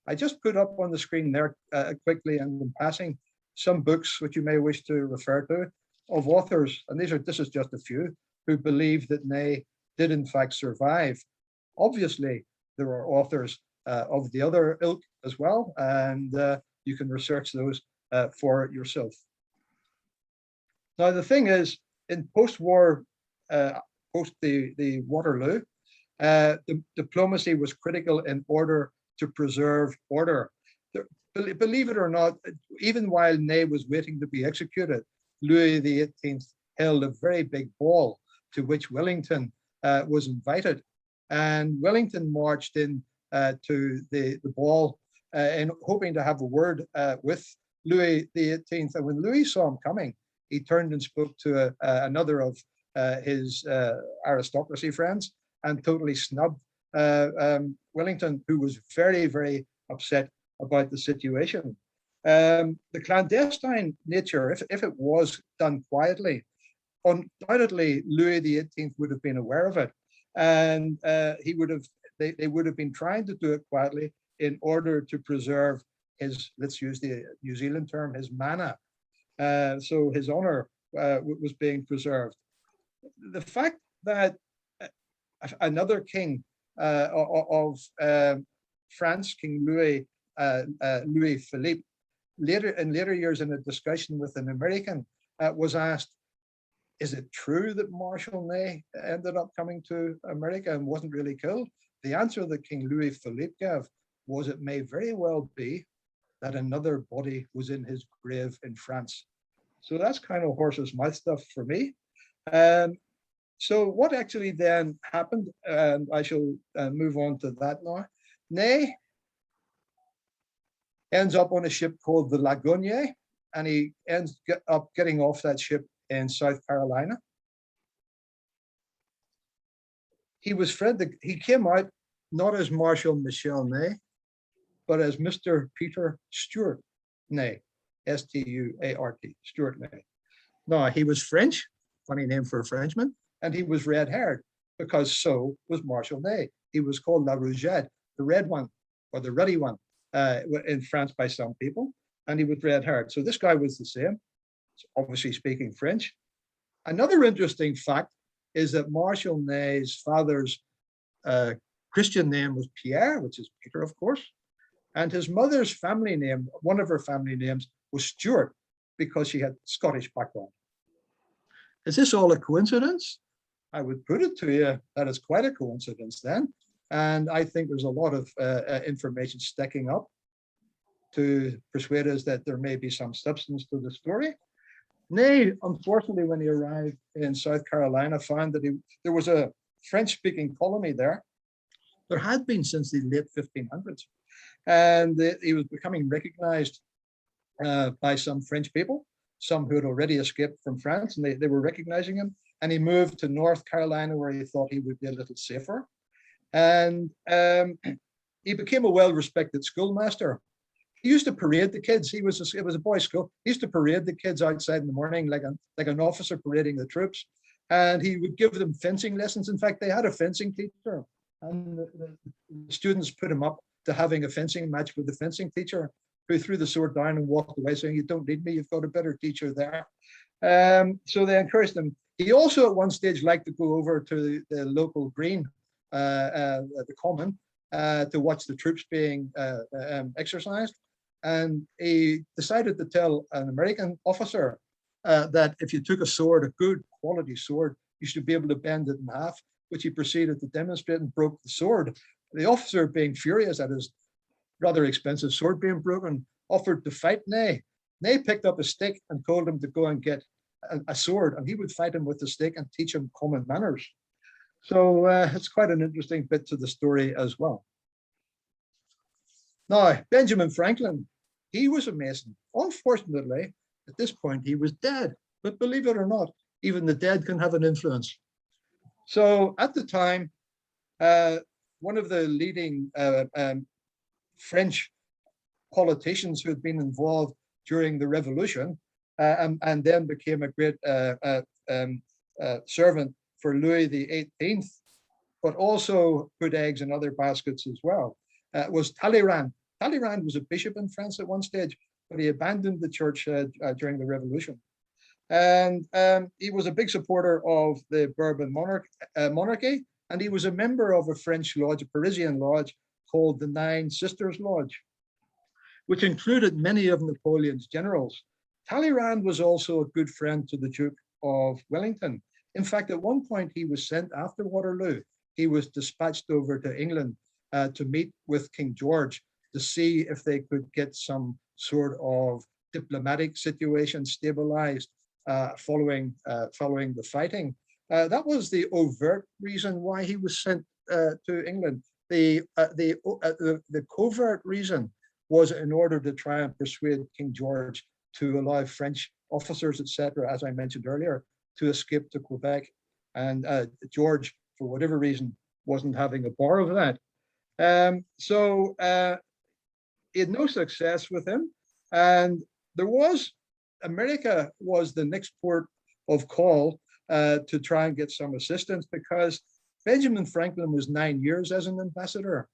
I just put up on the screen there quickly, and in passing, some books which you may wish to refer to of authors, and this is just a few, who believe that Ney did in fact survive. Obviously, there are authors of the other ilk as well, and you can research those for yourself. Now, the thing is, in post-war, post the Waterloo, the diplomacy was critical in order to preserve order. Believe it or not, even while Ney was waiting to be executed, Louis XVIII held a very big ball to which Wellington was invited. And Wellington marched in to the ball and hoping to have a word with Louis XVIII. And when Louis saw him coming, he turned and spoke to another of his aristocracy friends and totally snubbed Wellington, who was very, very upset about the situation. The clandestine nature, if it was done quietly, undoubtedly Louis XVIII would have been aware of it, and they would have been trying to do it quietly in order to preserve his, let's use the New Zealand term, his mana. So his honor was being preserved. The fact that another king of France, King Louis Philippe, in later years in a discussion with an American, was asked, is it true that Marshal Ney ended up coming to America and wasn't really killed? The answer that King Louis Philippe gave was, it may very well be that another body was in his grave in France. So that's kind of horse's mouth stuff for me. So what actually then happened, and I shall move on to that now. Ney ends up on a ship called the Lagunier, and he ends up getting off that ship in South Carolina. He came out not as Marshal Michel Ney, but as Mr. Peter Stuart Ney, S-T-U-A-R-T, Stuart Ney. Now, he was French, funny name for a Frenchman, and he was red-haired, because so was Marshal Ney. He was called La Rougette, the red one, or the ruddy one, in France by some people, and he was red-haired. So this guy was the same, obviously speaking French. Another interesting fact is that Marshal Ney's father's Christian name was Pierre, which is Peter, of course, and his mother's family name, one of her family names, was Stuart, because she had Scottish background. Is this all a coincidence? I would put it to you that it's quite a coincidence then. And I think there's a lot of information stacking up to persuade us that there may be some substance to the story. Ney, unfortunately, when he arrived in South Carolina, found that there was a French-speaking colony there. There had been since the late 1500s. And he was becoming recognized by some French people, some who had already escaped from France, and they were recognizing him. And he moved to North Carolina, where he thought he would be a little safer. And he became a well-respected schoolmaster. He used to parade the kids. It was a boys' school. He used to parade the kids outside in the morning, like an officer parading the troops. And he would give them fencing lessons. In fact, they had a fencing teacher, and the students put him up to having a fencing match with the fencing teacher, who threw the sword down and walked away saying, "You don't need me, you've got a better teacher there." So they encouraged him. He also at one stage liked to go over to the local green, the common, to watch the troops being exercised. And he decided to tell an American officer that if you took a sword, a good quality sword, you should be able to bend it in half, which he proceeded to demonstrate and broke the sword. The officer, being furious at his rather expensive sword being broken, offered to fight Ney. Ney picked up a stick and told him to go and get a sword, and he would fight him with the stick and teach him common manners. So it's quite an interesting bit to the story as well. Now, Benjamin Franklin, he was a Mason. Unfortunately, at this point, he was dead. But believe it or not, even the dead can have an influence. So at the time, one of the leading French politicians who had been involved during the Revolution and then became a great servant for Louis XVIII, but also put eggs in other baskets as well, was Talleyrand. Talleyrand was a bishop in France at one stage, but he abandoned the church during the Revolution. And he was a big supporter of the Bourbon monarchy, and he was a member of a French lodge, a Parisian lodge called the Nine Sisters Lodge, which included many of Napoleon's generals. Talleyrand was also a good friend to the Duke of Wellington. In fact, at one point he was sent after Waterloo. He was dispatched over to England to meet with King George to see if they could get some sort of diplomatic situation stabilized following the fighting. That was the overt reason why he was sent to England. The covert reason was in order to try and persuade King George to allow French officers, etc., as I mentioned earlier, to escape to Quebec. And George, for whatever reason, wasn't having a bar of that. So he had no success with him. And America was the next port of call to try and get some assistance, because Benjamin Franklin was 9 years as an ambassador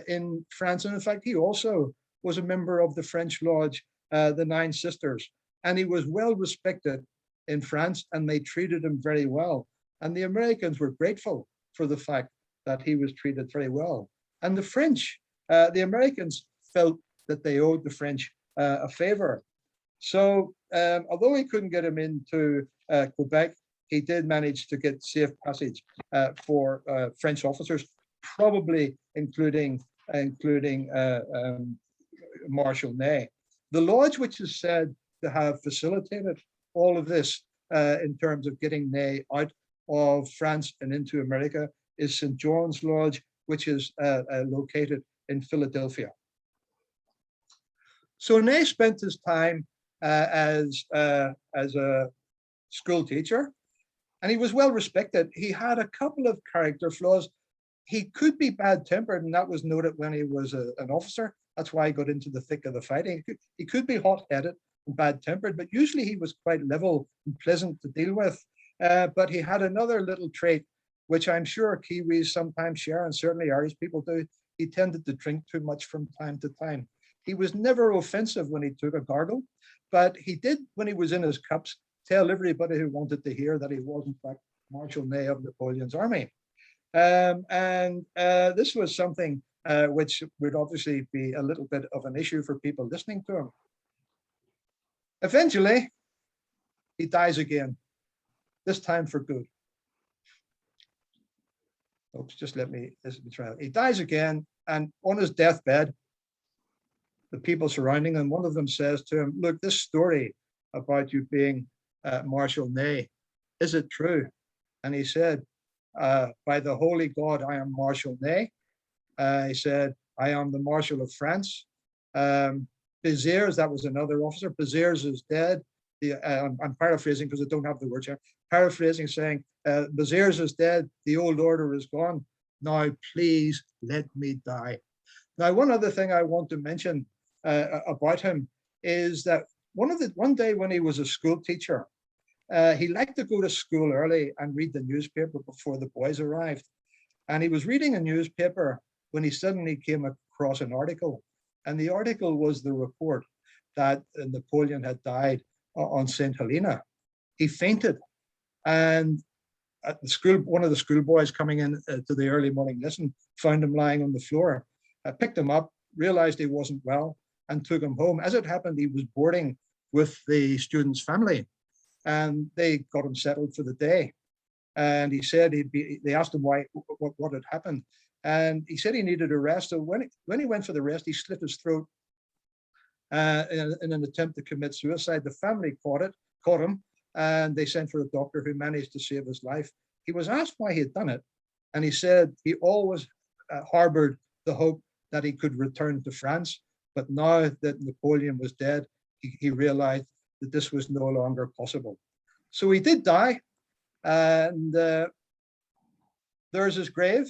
in France. And in fact, he also was a member of the French lodge, the Nine Sisters. And he was well respected in France, and they treated him very well. And the Americans were grateful for the fact that he was treated very well. And the Americans felt that they owed the French a favor. So although he couldn't get him into Quebec, he did manage to get safe passage for French officers, probably including Marshal Ney. The lodge, which is said to have facilitated all of this in terms of getting Ney out of France and into America, is St. John's Lodge, which is located in Philadelphia. So Ney spent his time as a school teacher, and he was well respected. He had a couple of character flaws. He could be bad-tempered, and that was noted when he was an officer. That's why he got into the thick of the fighting. He could be hot-headed and bad-tempered, but usually he was quite level and pleasant to deal with. But he had another little trait, which I'm sure Kiwis sometimes share, and certainly Irish people do. He tended to drink too much from time to time. He was never offensive when he took a gargle, but he did, when he was in his cups, tell everybody who wanted to hear that he was in fact Marshal Ney of Napoleon's army. This was something which would obviously be a little bit of an issue for people listening to him. Eventually, he dies again, this time for good. Oops, just let me try. He dies again, and on his deathbed, the people surrounding him, one of them says to him, "Look, this story about you being Marshal Ney, is it true?" And he said, "By the holy God, I am Marshal Ney." He said, "I am the Marshal of France." Beziers, that was another officer. Beziers is dead. I'm paraphrasing because I don't have the words here. Paraphrasing, saying, "Beziers is dead. The old order is gone. Now, please let me die." Now, one other thing I want to mention about him is that one day when he was a school teacher, he liked to go to school early and read the newspaper before the boys arrived. And he was reading a newspaper when he suddenly came across an article. And the article was the report that Napoleon had died on St. Helena. He fainted. And at the school, one of the schoolboys coming in to the early morning lesson found him lying on the floor, picked him up, realized he wasn't well, and took him home. As it happened, he was boarding with the student's family, and they got him settled for the day. And he said they asked him what had happened. And he said he needed a rest. So when he went for the rest, he slit his throat. in an attempt to commit suicide. The family caught him, and they sent for a doctor who managed to save his life. He was asked why he had done it, and he said he always harbored the hope that he could return to France, but now that Napoleon was dead, he realized that this was no longer possible. So he did die, and there's his grave.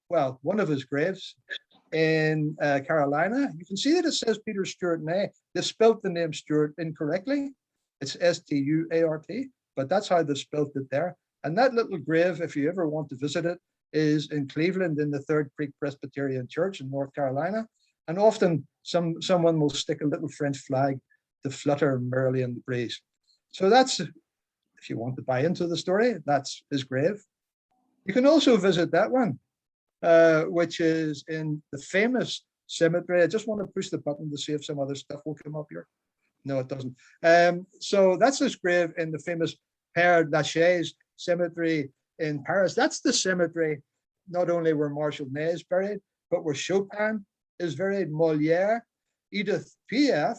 Well, one of his graves in Carolina. You can see that it says Peter Stuart Ney. They spelt the name Stuart incorrectly. It's S-T-U-A-R-T, but that's how they spelt it there. And that little grave, if you ever want to visit it, is in Cleveland in the Third Creek Presbyterian Church in North Carolina. And often someone will stick a little French flag to flutter merrily in the breeze. So that's, if you want to buy into the story, that's his grave. You can also visit that one, which is in the famous cemetery. I just want to push the button to see if some other stuff will come up here. No, it doesn't. So that's his grave in the famous Père Lachaise cemetery in Paris. That's the cemetery not only where Marshall Ney is buried, but where Chopin is buried, Molière, Edith Piaf,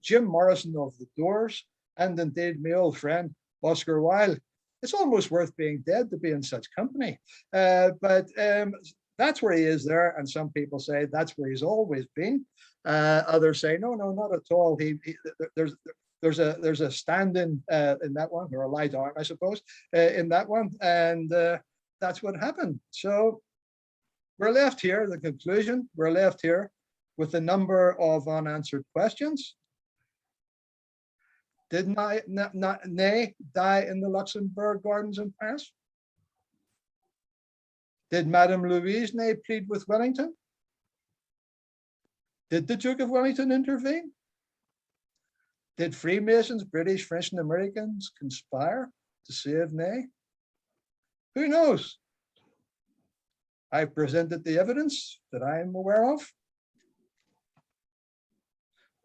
Jim Morrison of the Doors, and indeed my old friend Oscar Wilde. It's almost worth being dead to be in such company. But that's where he is there, and some people say that's where he's always been. Others say no, not at all. There's a stand-in in that one, or a lie down, I suppose, in that one, and that's what happened. So we're left here. The conclusion: we're left here with a number of unanswered questions. Did Ney die in the Luxembourg Gardens in Paris? Did Madame Louise Ney plead with Wellington? Did the Duke of Wellington intervene? Did Freemasons, British, French, and Americans conspire to save Ney? Who knows? I've presented the evidence that I am aware of.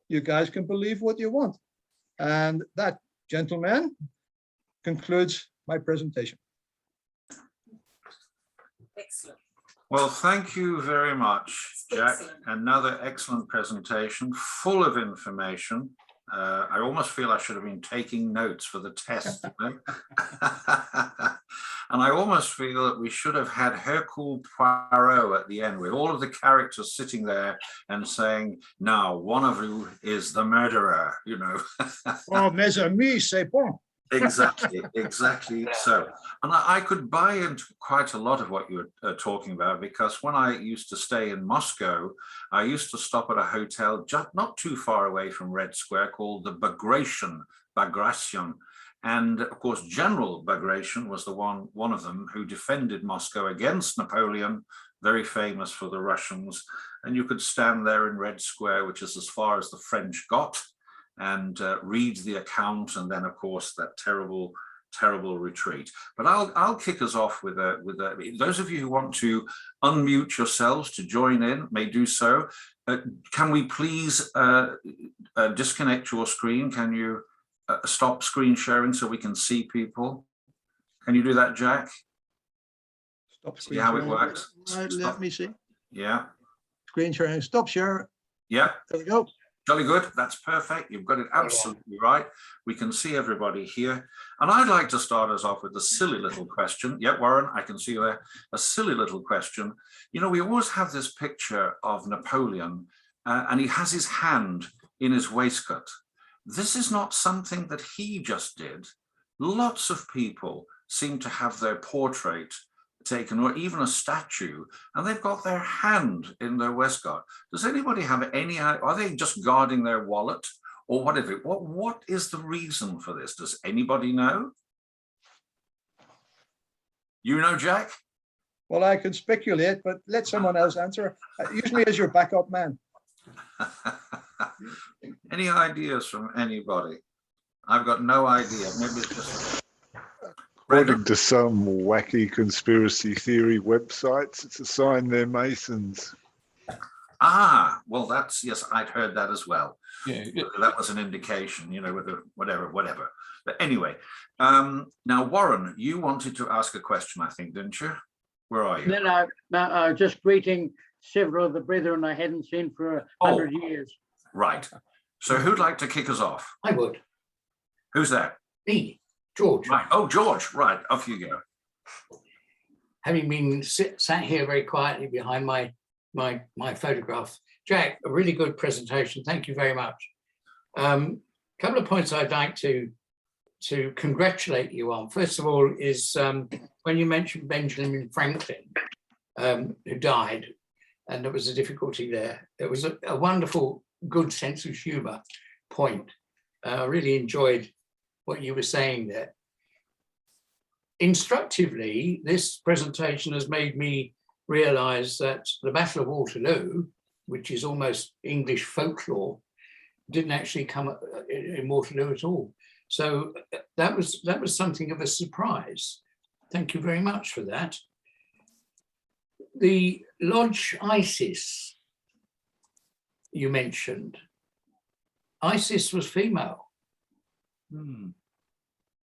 You guys can believe what you want. And that, gentlemen, concludes my presentation. Excellent. Well, thank you very much, Jack. Excellent. Another excellent presentation, full of information. I almost feel I should have been taking notes for the test. You know? And I almost feel that we should have had Hercule Poirot at the end with all of the characters sitting there and saying, now, one of you is the murderer, you know. Oh, mes amis, c'est bon. Exactly so. And I could buy into quite a lot of what you were talking about, because when I used to stay in Moscow, I used to stop at a hotel just not too far away from Red Square called the Bagration. And of course, General Bagration was the one of them who defended Moscow against Napoleon, very famous for the Russians. And you could stand there in Red Square, which is as far as the French got, and read the account, and then of course that terrible retreat. But I'll kick us off with those of you who want to unmute yourselves to join in may do so. Can we please disconnect your screen? Can you stop screen sharing so we can see people? Can you do that, Jack? Stop screen See how sharing. it works? Right, let me see. Yeah. Screen sharing. Stop share. Yeah. There we go. Jolly good. That's perfect. You've got it absolutely right. We can see everybody here. And I'd like to start us off with a silly little question. Yeah, Warren, I can see you there. A silly little question. You know, we always have this picture of Napoleon and he has his hand in his waistcoat. This is not something that he just did. Lots of people seem to have their portrait taken, or even a statue, and they've got their hand in their waistcoat. Does anybody have any idea? Are they just guarding their wallet or whatever? What is the reason for this? Does anybody know? You know, Jack? Well, I could speculate, but let someone else answer. Use me as your backup man. Any ideas from anybody? I've got no idea. Maybe it's just according to some wacky conspiracy theory websites, it's a sign they're Masons. Ah, well, that's, yes, I'd heard that as well. Yeah. That was an indication, you know, with the whatever. But anyway, now, Warren, you wanted to ask a question, I think, didn't you? Where are you? No, just greeting several of the brethren I hadn't seen for 100 years. Right. So who'd like to kick us off? I would. Who's that? Me, George. Right. Oh, George. Right. Off you go. Having been sat here very quietly behind my photograph. Jack, a really good presentation. Thank you very much. Couple of points I'd like to congratulate you on. First of all is when you mentioned Benjamin Franklin, who died, and there was a difficulty there. It was a wonderful, good sense of humor point. I really enjoyed what you were saying there. Instructively, this presentation has made me realize that the Battle of Waterloo, which is almost English folklore, didn't actually come in Waterloo at all. So that was something of a surprise. Thank you very much for that. The Lodge ISIS you mentioned, ISIS was female. Any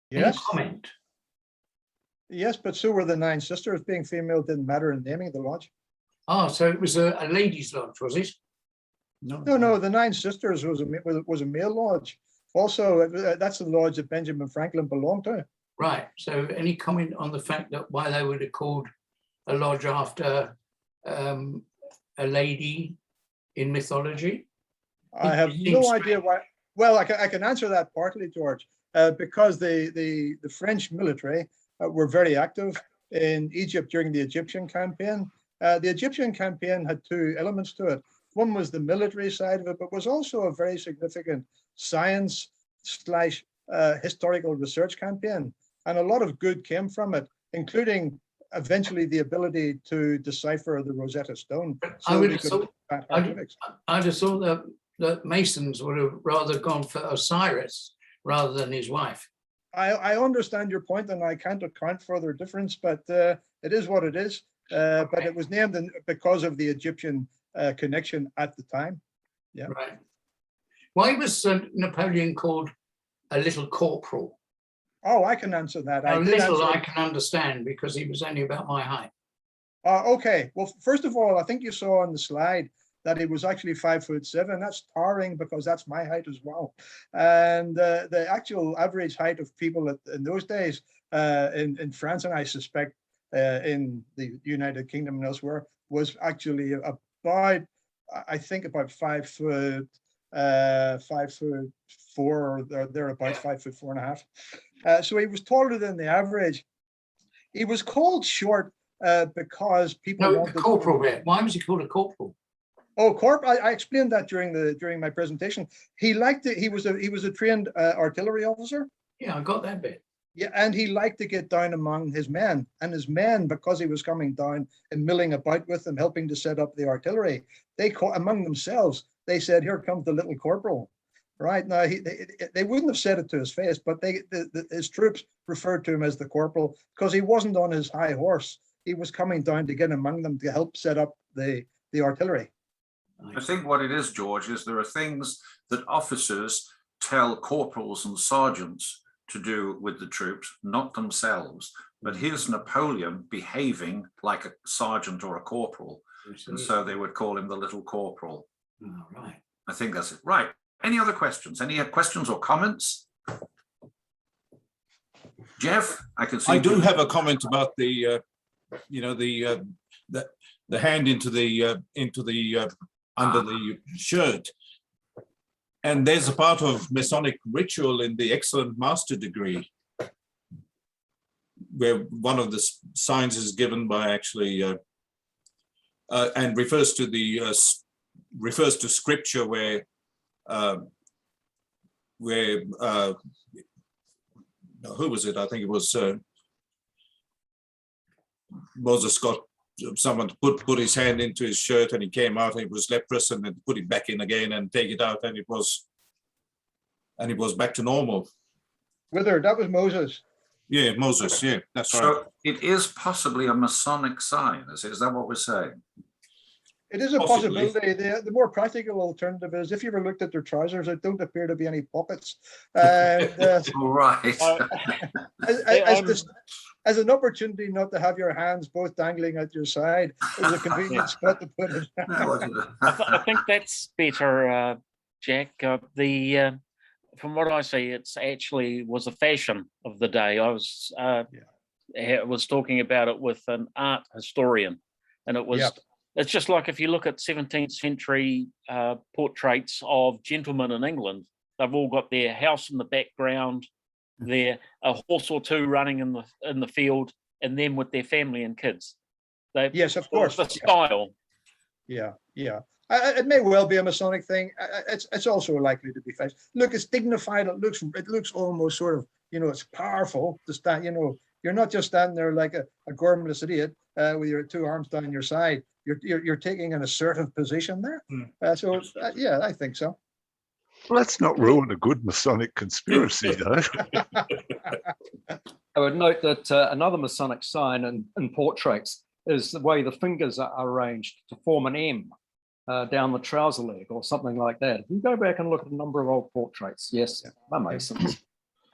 Yes, comment? yes, but so were the Nine Sisters. Being female didn't matter in naming the lodge. Oh, so it was a ladies' lodge, was it? No, the Nine Sisters was a male lodge. Also, that's the lodge that Benjamin Franklin belonged to. Right. So any comment on the fact that why they would have called a lodge after a lady in mythology? I have no idea why. Well, I can answer that partly, George, because the French military were very active in Egypt during the Egyptian campaign. The Egyptian campaign had two elements to it. One was the military side of it, but was also a very significant science / historical research campaign. And a lot of good came from it, including eventually the ability to decipher the Rosetta Stone. I would have thought, I'd have thought that Masons would have rather gone for Osiris rather than his wife. I understand your point, and I can't account for their difference, but it is what it is. But it was named because of the Egyptian connection at the time. Yeah. Right. Why was Napoleon called a little corporal? Oh, I can answer that. A little I can understand because he was only about my height. Okay. Well, first of all, I think you saw on the slide that he was actually 5'7". That's towering because that's my height as well. And the actual average height of people in those days in France, and I suspect in the United Kingdom and elsewhere, was actually about, I think, about 5 foot, 5'4", or thereabouts, 5'4.5". So he was taller than the average. He was called short because people wanted the corporal bit. Why was he called a corporal? Oh, I explained that during my presentation. He liked it. He was a trained artillery officer. Yeah, I got that bit. Yeah, and he liked to get down among his men. And his men, because he was coming down and milling about with them, helping to set up the artillery, among themselves, they said, "Here comes the little corporal." Right now, they wouldn't have said it to his face, but his troops referred to him as the corporal because he wasn't on his high horse. He was coming down to get among them to help set up the artillery. I think what it is, George, is there are things that officers tell corporals and sergeants to do with the troops, not themselves. But here's Napoleon behaving like a sergeant or a corporal. And so they would call him the little corporal. Oh, right. I think that's it. Right. Any other questions? Any questions or comments? Jeff, I can see. I do have a comment about the hand into the under the shirt. And there's a part of Masonic ritual in the Excellent Master degree where one of the signs is given by actually and refers to scripture where who was it? I think it was Moses got someone put his hand into his shirt and he came out and it was leprous, and then put it back in again and take it out and it was back to normal. Whither? That was Moses. Yeah, Moses. Yeah, that's right. So it is possibly a Masonic sign. Is that what we're saying? It is a Possibly. possibility. The more practical alternative is if you ever looked at their trousers, there don't appear to be any pockets. And All right. as an opportunity not to have your hands both dangling at your side, it was a convenient spot to put it. I think that's better Jack. From what I see, it's actually was a fashion of the day. I was talking about it with an art historian, and it was. Yeah. It's just like if you look at 17th century portraits of gentlemen in England, they've all got their house in the background, a horse or two running in the field, and them with their family and kids. Yes, of course. The style. Yeah. It may well be a Masonic thing. It's also likely to be fashion. Look, it's dignified. It looks almost sort of, it's powerful to stand. You're not just standing there like a gormless idiot with your two arms down your side. You're taking an assertive position there. Yeah, I think so. Well, let's not ruin a good Masonic conspiracy, though. I would note that another Masonic sign in portraits is the way the fingers are arranged to form an M down the trouser leg or something like that. If you go back and look at a number of old portraits, yes, they're Masons.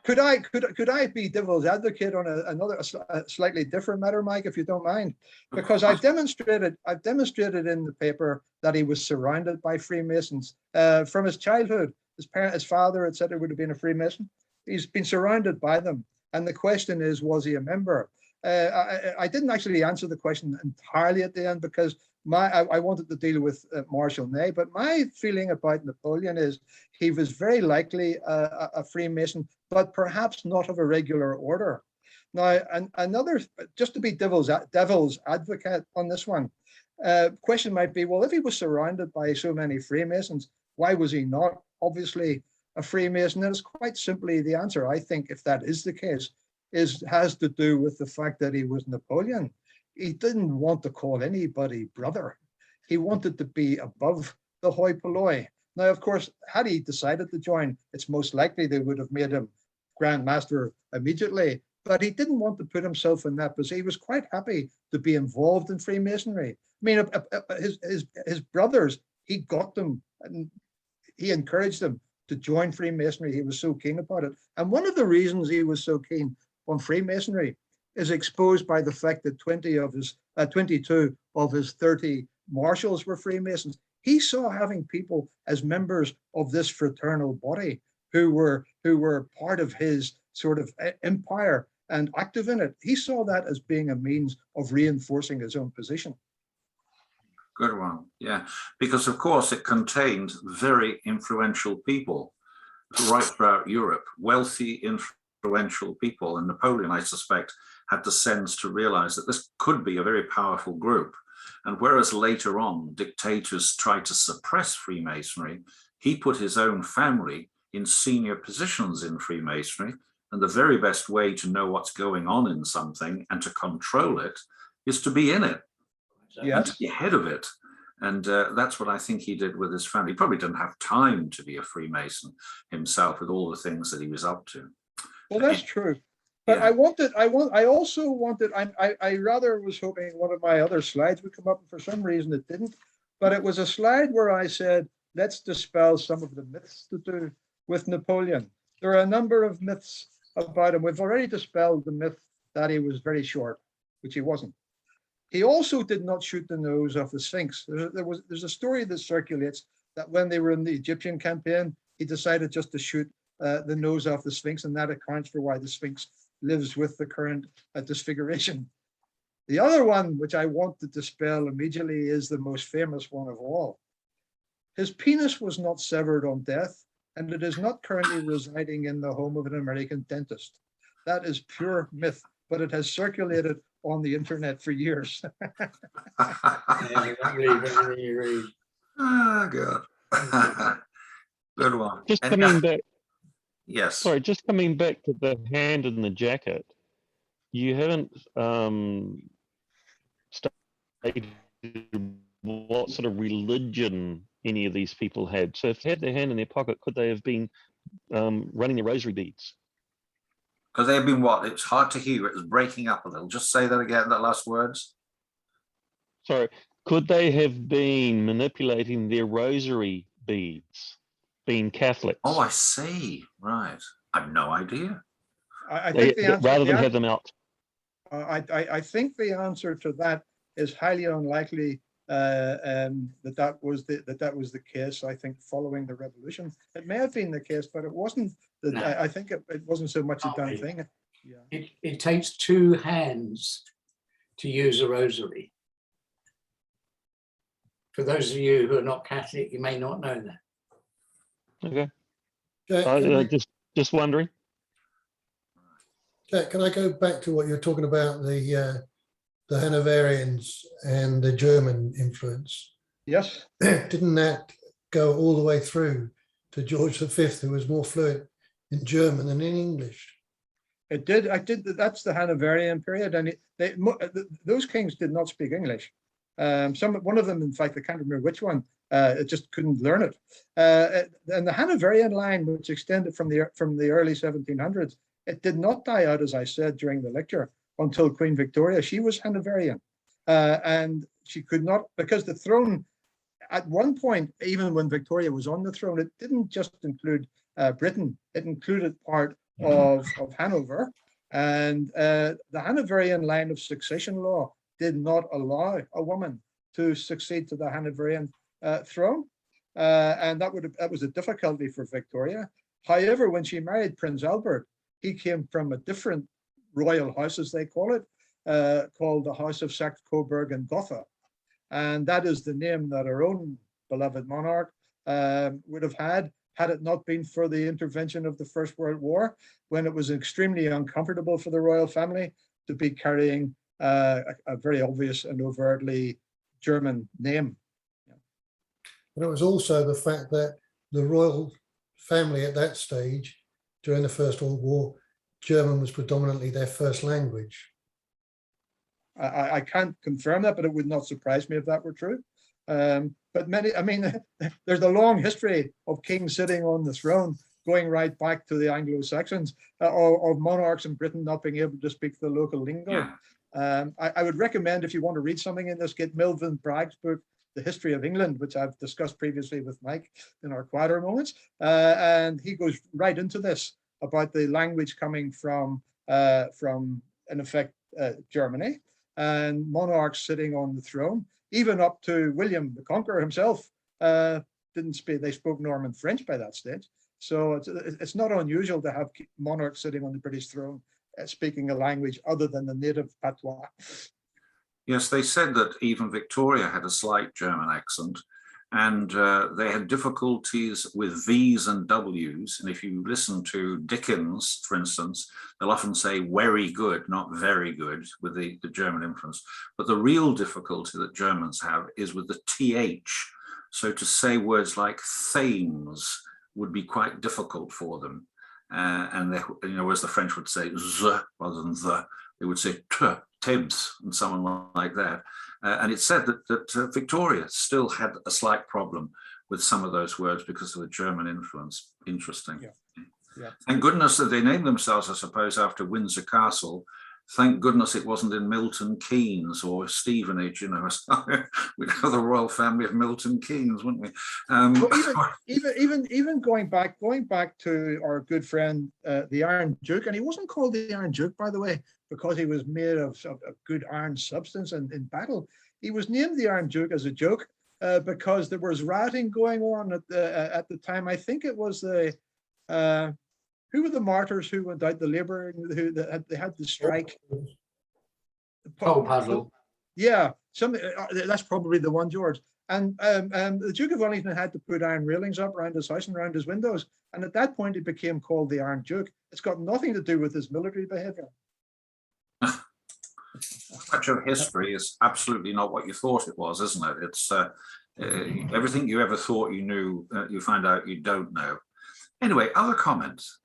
Could I be devil's advocate on a slightly different matter, Mike, if you don't mind? Because I've demonstrated in the paper that he was surrounded by Freemasons from his childhood. His father, etc., would have been a Freemason. He's been surrounded by them, and the question is, was he a member? I didn't actually answer the question entirely at the end because I wanted to deal with Marshall Ney, but my feeling about Napoleon is he was very likely a Freemason, but perhaps not of a regular order. Now, just to be devil's advocate on this one, question might be, well, if he was surrounded by so many Freemasons, why was he not obviously a Freemason? And it's quite simply the answer, I think, if that is the case, has to do with the fact that he was Napoleon. He didn't want to call anybody brother. He wanted to be above the hoi polloi. Now, of course, had he decided to join, it's most likely they would have made him Grand Master immediately, but he didn't want to put himself in that position. He was quite happy to be involved in Freemasonry. I mean, his brothers, he got them, and he encouraged them to join Freemasonry. He was so keen about it. And one of the reasons he was so keen on Freemasonry is exposed by the fact that 22 of his 30 marshals were Freemasons. He saw having people as members of this fraternal body who were part of his sort of empire and active in it. He saw that as being a means of reinforcing his own position. Good one, yeah, because of course it contained very influential people right throughout Europe, wealthy, influential people, and Napoleon, I suspect, had the sense to realize that this could be a very powerful group. And whereas later on dictators tried to suppress Freemasonry, he put his own family in senior positions in Freemasonry, and the very best way to know what's going on in something and to control it is to be in it. Yes. And to be ahead of it. And that's what I think he did with his family. He probably didn't have time to be a Freemason himself with all the things that he was up to. Well, that's true. But yeah. I rather was hoping one of my other slides would come up, and for some reason it didn't. But it was a slide where I said, let's dispel some of the myths to do with Napoleon. There are a number of myths about him. We've already dispelled the myth that he was very short, which he wasn't. He also did not shoot the nose off the Sphinx. There's a story that circulates that when they were in the Egyptian campaign, he decided just to shoot the nose off the Sphinx, and that accounts for why the Sphinx lives with the current disfiguration. The other one, which I want to dispel immediately, is the most famous one of all. His penis was not severed on death, and it is not currently residing in the home of an American dentist. That is pure myth, but it has circulated on the internet for years. Oh, God. Good one. Just coming back. Yes. Sorry, just coming back to the hand in the jacket. You haven't stated what sort of religion any of these people had. So if they had their hand in their pocket, could they have been running their rosary beads? Because they've been what? It's hard to hear. It was breaking up a little. Just say that again, that last words. Sorry, could they have been manipulating their rosary beads, being Catholics? Oh, I see. Right. I have no idea. I think the answer, rather than have them out. I think the answer to that is highly unlikely that was the case. I think following the revolution, it may have been the case, but it wasn't. No. I think it wasn't so much a Can't done be. thing. Yeah. It takes two hands to use a rosary. For those of you who are not Catholic, you may not know that. Okay. Jack, Just wondering. Jack, can I go back to what you're talking about, the Hanoverians and the German influence? Yes. Didn't that go all the way through to George V, who was more fluent in German than in English? It did. That's the Hanoverian period, and those kings did not speak English. One of them, in fact, I can't remember which one. It just couldn't learn it. And the Hanoverian line, which extended from the early 1700s, it did not die out, as I said during the lecture, until Queen Victoria. She was Hanoverian, and she could not, because the throne, at one point, even when Victoria was on the throne, it didn't just include Britain. It included part of Hanover, and the Hanoverian line of succession law did not allow a woman to succeed to the Hanoverian throne, and that was a difficulty for Victoria. However, when she married Prince Albert, he came from a different royal house, as they call it, called the House of Saxe-Coburg and Gotha, and that is the name that our own beloved monarch would have had it not been for the intervention of the First World War, when it was extremely uncomfortable for the royal family to be carrying a very obvious and overtly German name. But it was also the fact that the royal family at that stage, during the First World War, German was predominantly their first language. I can't confirm that, but it would not surprise me if that were true. But there's a long history of kings sitting on the throne, going right back to the Anglo-Saxons, or monarchs in Britain not being able to speak the local lingo. Yeah. I would recommend, if you want to read something in this, get Melvin Bragg's book, The History of England, which I've discussed previously with Mike in our quieter moments. And he goes right into this about the language coming from in effect, Germany, and monarchs sitting on the throne, even up to William the Conqueror himself. Didn't speak, they spoke Norman French by that stage. So it's not unusual to have monarchs sitting on the British throne speaking a language other than the native patois. Yes, they said that even Victoria had a slight German accent, and they had difficulties with V's and W's. And if you listen to Dickens, for instance, they'll often say very good, not very good, with the German influence. But the real difficulty that Germans have is with the TH. So to say words like Thames would be quite difficult for them. And they, whereas the French would say z rather than the, they would say t, Thames, and someone like that. And it's said that Victoria still had a slight problem with some of those words because of the German influence. Interesting. Yeah. Yeah. Thank goodness that they named themselves, I suppose, after Windsor Castle. Thank goodness it wasn't in Milton Keynes or Stevenage, we'd have the royal family of Milton Keynes, wouldn't we? Well, even going back to our good friend, the Iron Duke, and he wasn't called the Iron Duke, by the way, because he was made of good iron substance and in battle. He was named the Iron Duke as a joke because there was rioting going on at the time. I think it was who were the martyrs who went out, the labor, they had the strike? Oh, puzzle. Yeah, that's probably the one, George. And the Duke of Wellington had to put iron railings up around his house and around his windows. And at that point, he became called the Iron Duke. It's got nothing to do with his military behavior. Much of history is absolutely not what you thought it was, isn't it? It's everything you ever thought you knew, you find out you don't know. Anyway, other comments?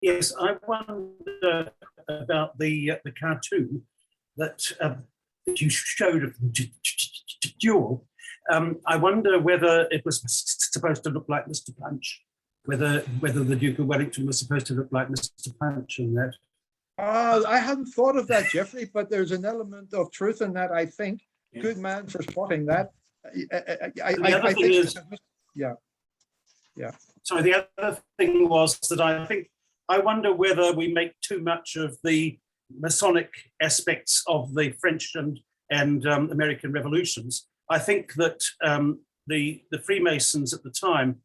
Yes, I wonder about the cartoon that you showed of the duel. I wonder whether it was supposed to look like Mr. Punch, whether the Duke of Wellington was supposed to look like Mr. Punch in that. I hadn't thought of that, Jeffrey, but there's an element of truth in that, I think. Yeah. Good man for spotting that. I think, yeah. So the other thing was that I wonder whether we make too much of the Masonic aspects of the French and American revolutions I think that the Freemasons at the time,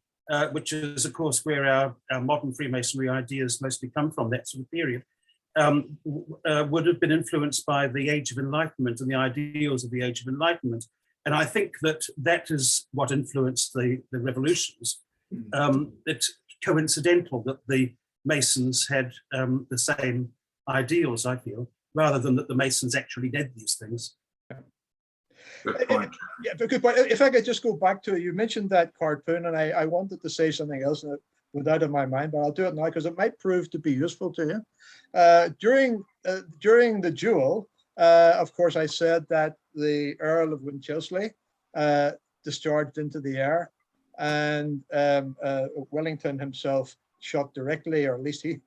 which is of course where our modern Freemasonry ideas mostly come from, that sort of period, would have been influenced by the Age of Enlightenment and the ideals of the Age of Enlightenment. And I think that that is what influenced the revolutions. It's coincidental that the Masons had the same ideals, I feel, rather than that the Masons actually did these things. Good point. Yeah, but good point. If I could just go back to it, you mentioned that cartoon, and I wanted to say something else, and it went out of my mind, but I'll do it now because it might prove to be useful to you. During the duel, of course, I said that the Earl of Winchelsea discharged into the air, and Wellington himself shot directly, or at least he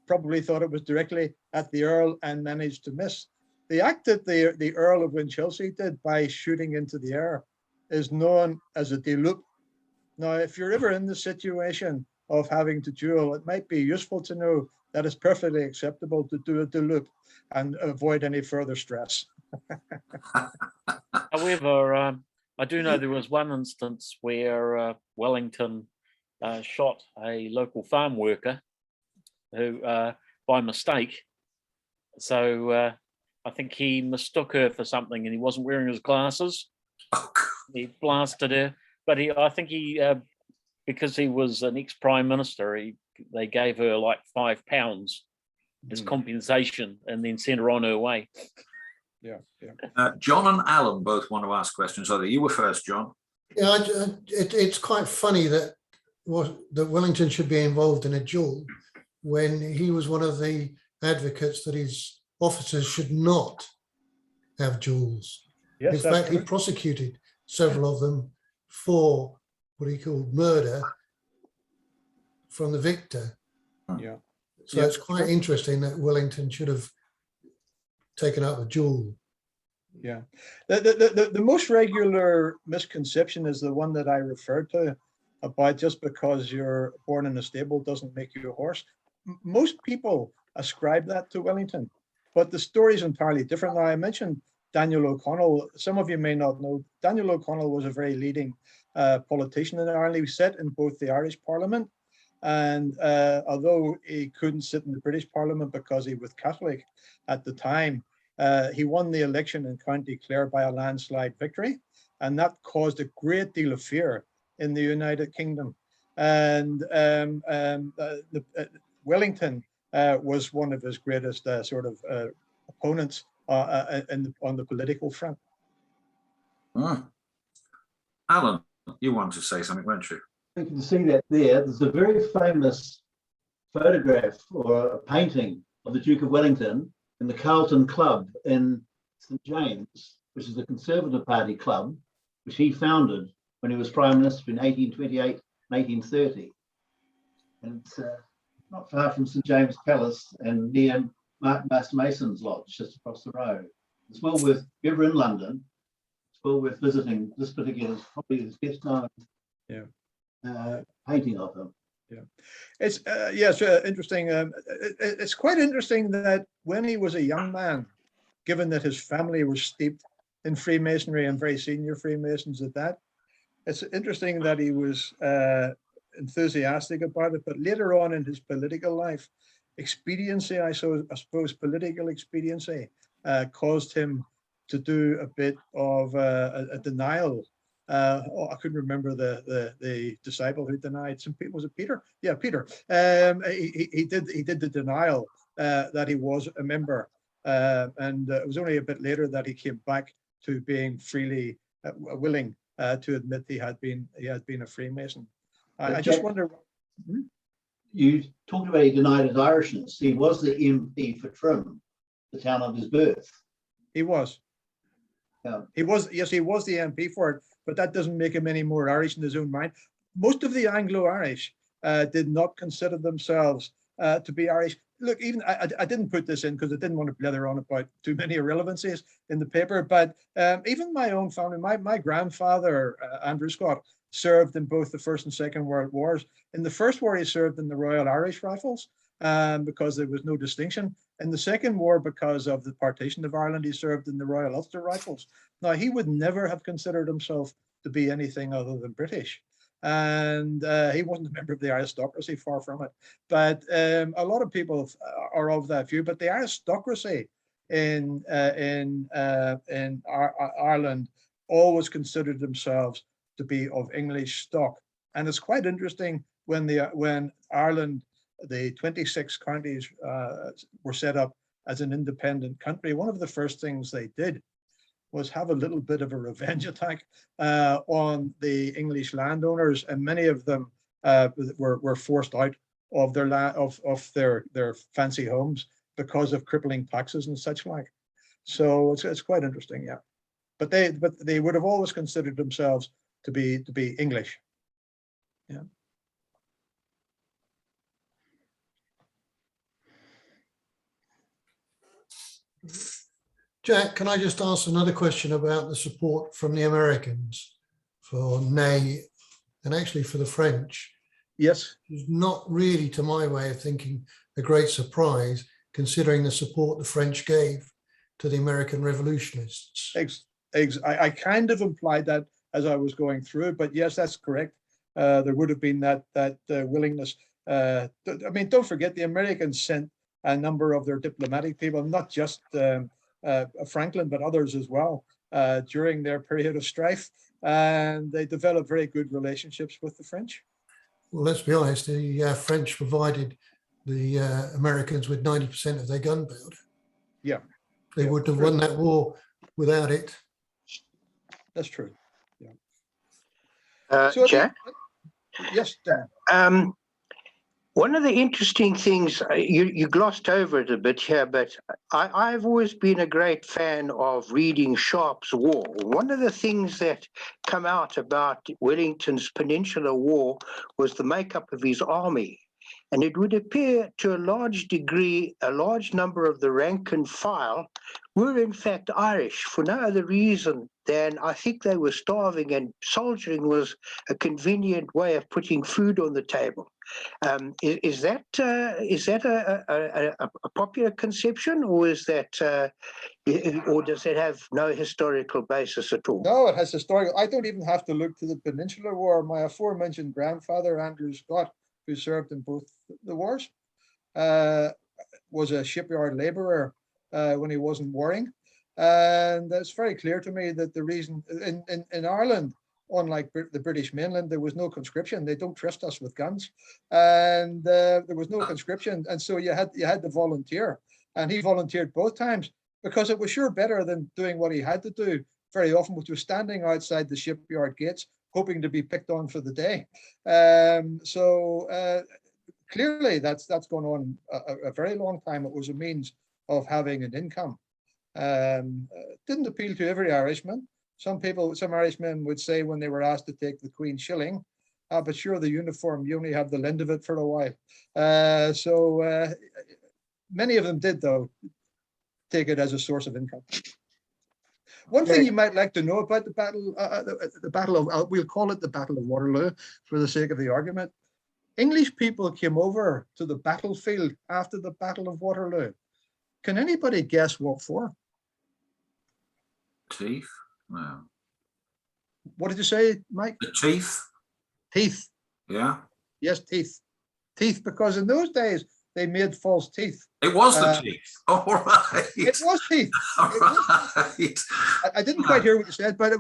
probably thought it was directly at the Earl and managed to miss. The act that the Earl of Winchelsea did by shooting into the air is known as a deloup. Now, if you're ever in the situation of having to duel, it might be useful to know that it's perfectly acceptable to do a deloup and avoid any further stress. However, I do know there was one instance where Wellington shot a local farm worker who, by mistake, so I think he mistook her for something, and he wasn't wearing his glasses. He blasted her, but I think because he was an ex-prime minister, they gave her like £5 as compensation, and then sent her on her way. Yeah. John and Alan both want to ask questions. You were first, John. Yeah, it's quite funny that Wellington should be involved in a duel when he was one of the advocates that his officers should not have duels. Yes, in fact, he prosecuted several of them for what he called murder from the victor. Yeah. So it's quite interesting that Wellington should have taken up a duel. Yeah. The most regular misconception is the one that I referred to about just because you're born in a stable doesn't make you a horse. Most people ascribe that to Wellington, but the story is entirely different. Now, I mentioned Daniel O'Connell. Some of you may not know, Daniel O'Connell was a very leading politician in Ireland. He sat in both the Irish Parliament, and although he couldn't sit in the British Parliament because he was Catholic at the time, he won the election in County Clare by a landslide victory, and that caused a great deal of fear in the United Kingdom. And Wellington was one of his greatest opponents on the political front. Alan, you wanted to say something, weren't you? You can see that there's a very famous photograph or a painting of the Duke of Wellington in the Carlton Club in St James, which is a Conservative Party club, which he founded when he was Prime Minister in 1828 and 1830. And it's not far from St James Palace and near Master Mason's Lodge, just across the road. It's well worth, if you're ever in London, it's well worth visiting this particular, probably his best known painting of him. Yeah, it's interesting. It's quite interesting that when he was a young man, given that his family was steeped in Freemasonry and very senior Freemasons at that, it's interesting that he was enthusiastic about it. But later on in his political life, expediency, I suppose political expediency, caused him to do a bit of a denial. I couldn't remember the disciple who denied. Was it Peter? Yeah, Peter. He did the denial that he was a member, and it was only a bit later that he came back to being freely willing to admit he had been a Freemason. I just wonder. You talked about he denied his Irishness. He was the MP for Trim, the town of his birth. He was. Yeah. He was. Yes, he was the MP for it. But that doesn't make him any more Irish in his own mind. Most of the Anglo-Irish did not consider themselves to be Irish. Look, even I didn't put this in because I didn't want to blather on about too many irrelevancies in the paper, but even my own family, my grandfather, Andrew Scott, served in both the First and Second World Wars. In the First War, he served in the Royal Irish Rifles, because there was no distinction. In the Second War, because of the partition of Ireland, he served in the Royal Ulster Rifles. Now, he would never have considered himself to be anything other than British. And he wasn't a member of the aristocracy, far from it. But a lot of people are of that view. But the aristocracy in Ireland always considered themselves to be of English stock. And it's quite interesting when Ireland, the 26 counties were set up as an independent country, one of the first things they did was have a little bit of a revenge attack on the English landowners, and many of them were forced out of their fancy homes because of crippling taxes and such like. So it's quite interesting, yeah. But they would have always considered themselves to be English. Yeah. Jack, can I just ask another question about the support from the Americans for Ney and actually for the French? Yes. It's not really, to my way of thinking, a great surprise, considering the support the French gave to the American revolutionists. I kind of implied that as I was going through, but yes, that's correct. There would have been that willingness. I mean, don't forget, the Americans sent a number of their diplomatic people, not just Franklin, but others as well, during their period of strife. And they developed very good relationships with the French. Well, let's be honest, the French provided the Americans with 90% of their gunpowder. Yeah. They wouldn't have won that war without it. That's true. Yeah. So Jack? Yes, Dan. One of the interesting things, you glossed over it a bit here, but I've always been a great fan of reading Sharp's War. One of the things that come out about Wellington's Peninsular War was the makeup of his army. And it would appear to a large degree, a large number of the rank and file were in fact Irish for no other reason than I think they were starving, and soldiering was a convenient way of putting food on the table. Is that a popular conception, or is that or does it have no historical basis at all? No, it has historical. I don't even have to look to the Peninsular War. My aforementioned grandfather, Andrew Scott, who served in both the wars, was a shipyard laborer when he wasn't warring. And it's very clear to me that the reason in Ireland, unlike the British mainland, there was no conscription. They don't trust us with guns, and there was no conscription, and so you had to volunteer. And he volunteered both times because it was sure better than doing what he had to do very often, which was standing outside the shipyard gates, hoping to be picked on for the day. Clearly, that's gone on a very long time. It was a means of having an income. Didn't appeal to every Irishman. Some Irishmen would say when they were asked to take the Queen's shilling, but sure, the uniform, you only have the lend of it for a while. Many of them did, though, take it as a source of income. One thing you might like to know about the battle of, we'll call it the Battle of Waterloo for the sake of the argument. English people came over to the battlefield after the Battle of Waterloo. Can anybody guess what for? Teeth? No. What did you say, Mike? The teeth? Teeth. Yeah. Yes, teeth. Teeth, because in those days, they made false teeth. It was the teeth. All right. It was teeth. All right. I didn't quite hear what you said, but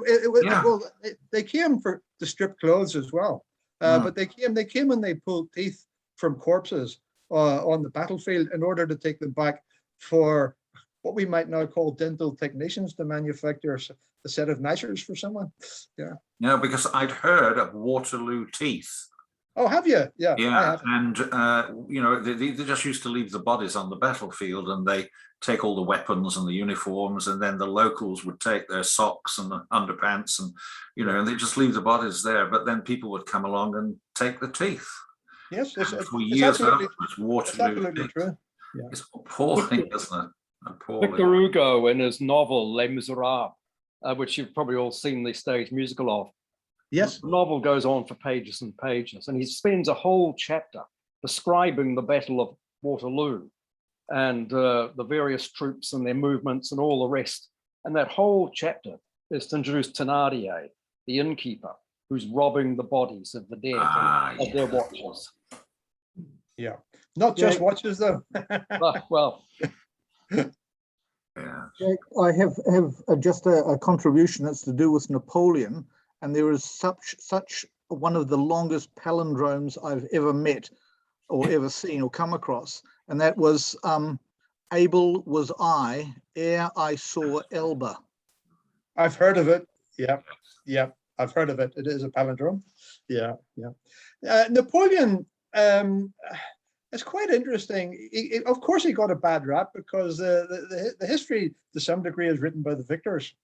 they came to strip clothes as well. But they came and they pulled teeth from corpses on the battlefield in order to take them back for what we might now call dental technicians to manufacture a set of nicers for someone. Yeah. Yeah, because I'd heard of Waterloo teeth. Oh, have you? Yeah. Yeah, and they just used to leave the bodies on the battlefield, and they take all the weapons and the uniforms, and then the locals would take their socks and the underpants, and and they just leave the bodies there. But then people would come along and take the teeth. Yes, for years afterwards, Waterloo teeth. True. Yeah. It's appalling, isn't it? Appalling. Victor Hugo, in his novel Les Miserables, which you've probably all seen the stage musical of. Yes. The novel goes on for pages and pages, and he spends a whole chapter describing the Battle of Waterloo, and the various troops and their movements and all the rest. And that whole chapter is to introduce Thénardier, the innkeeper, who's robbing the bodies of the dead of their watches. Yeah, not just watches though. Well, Yeah. Jake, I have just a contribution that's to do with Napoleon, and there is such one of the longest palindromes I've ever met or ever seen or come across, and that was able was I ere I saw Elba. I've heard of it. Yeah, I've heard of it. It is a palindrome. Yeah. Napoleon, it's quite interesting. Of course, he got a bad rap because the history, to some degree, is written by the victors.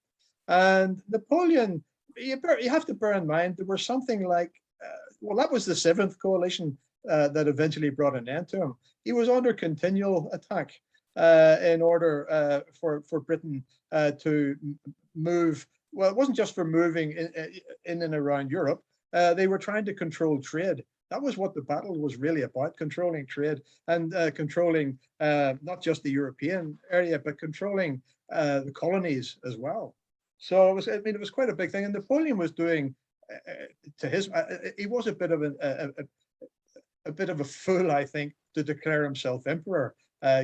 And Napoleon, you have to bear in mind, there were something like, well, that was the 7th coalition that eventually brought an end to him. He was under continual attack in order for Britain to move. Well, it wasn't just for moving in and around Europe. They were trying to control trade. That was what the battle was really about, controlling trade and controlling not just the European area, but controlling the colonies as well. So it was, I mean, it was quite a big thing. And Napoleon was doing, to his, he was a bit of a fool, I think, to declare himself emperor,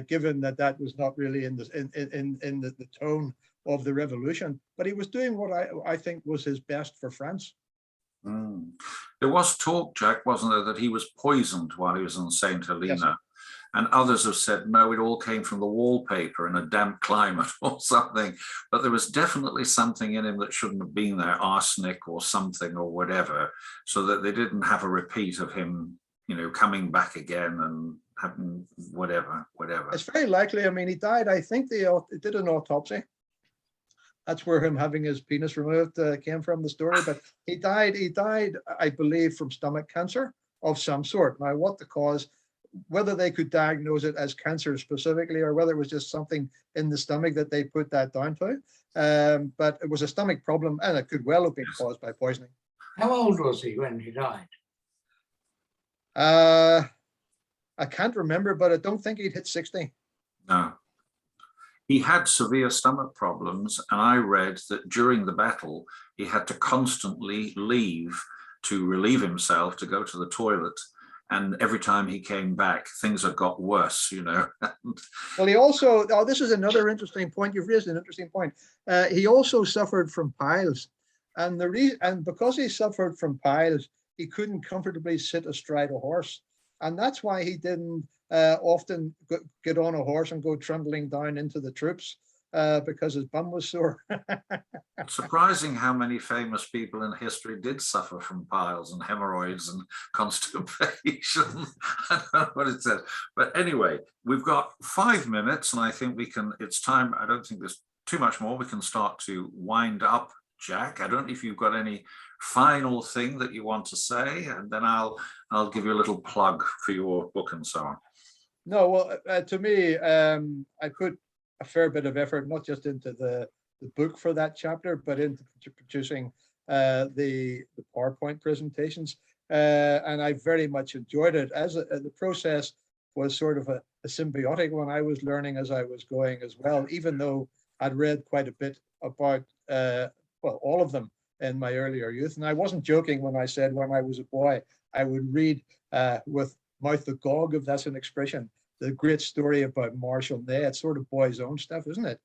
given that was not really in the tone of the revolution. But he was doing what I think was his best for France. Mm. There was talk, Jack, wasn't there, that he was poisoned while he was in St. Helena. Yes. And others have said, no, it all came from the wallpaper in a damp climate or something. But there was definitely something in him that shouldn't have been there, arsenic or something or whatever, so that they didn't have a repeat of him, you know, coming back again and having whatever. It's very likely. I mean, he died, I think they did an autopsy. That's where him having his penis removed came from, the story. But he died, I believe, from stomach cancer of some sort. Now, what the cause, whether they could diagnose it as cancer specifically, or whether it was just something in the stomach that they put that down to. But it was a stomach problem, and it could well have been caused by poisoning. How old was he when he died? I can't remember, but I don't think he'd hit 60. No. He had severe stomach problems, and I read that during the battle, he had to constantly leave to relieve himself, to go to the toilet. And every time he came back, things had got worse, you know. Well, he also, this is another interesting point. You've raised an interesting point. He also suffered from piles. And because he suffered from piles, he couldn't comfortably sit astride a horse. And that's why he didn't often get on a horse and go trundling down into the troops, because his bum was sore. It's surprising how many famous people in history did suffer from piles and hemorrhoids and constipation. I don't know what it says. But anyway, we've got 5 minutes, and I think it's time. I don't think there's too much more. We can start to wind up, Jack. I don't know if you've got any final thing that you want to say, and then I'll give you a little plug for your book and so on. No, well, to me, I put a fair bit of effort, not just into the book for that chapter, but into producing the PowerPoint presentations. And I very much enjoyed it. The process was sort of a symbiotic one. I was learning as I was going as well, even though I'd read quite a bit about, well, all of them in my earlier youth. And I wasn't joking when I said when I was a boy, I would read with mouth agog, if that's an expression, the great story about Marshall Ney. It's sort of boys' own stuff, isn't it?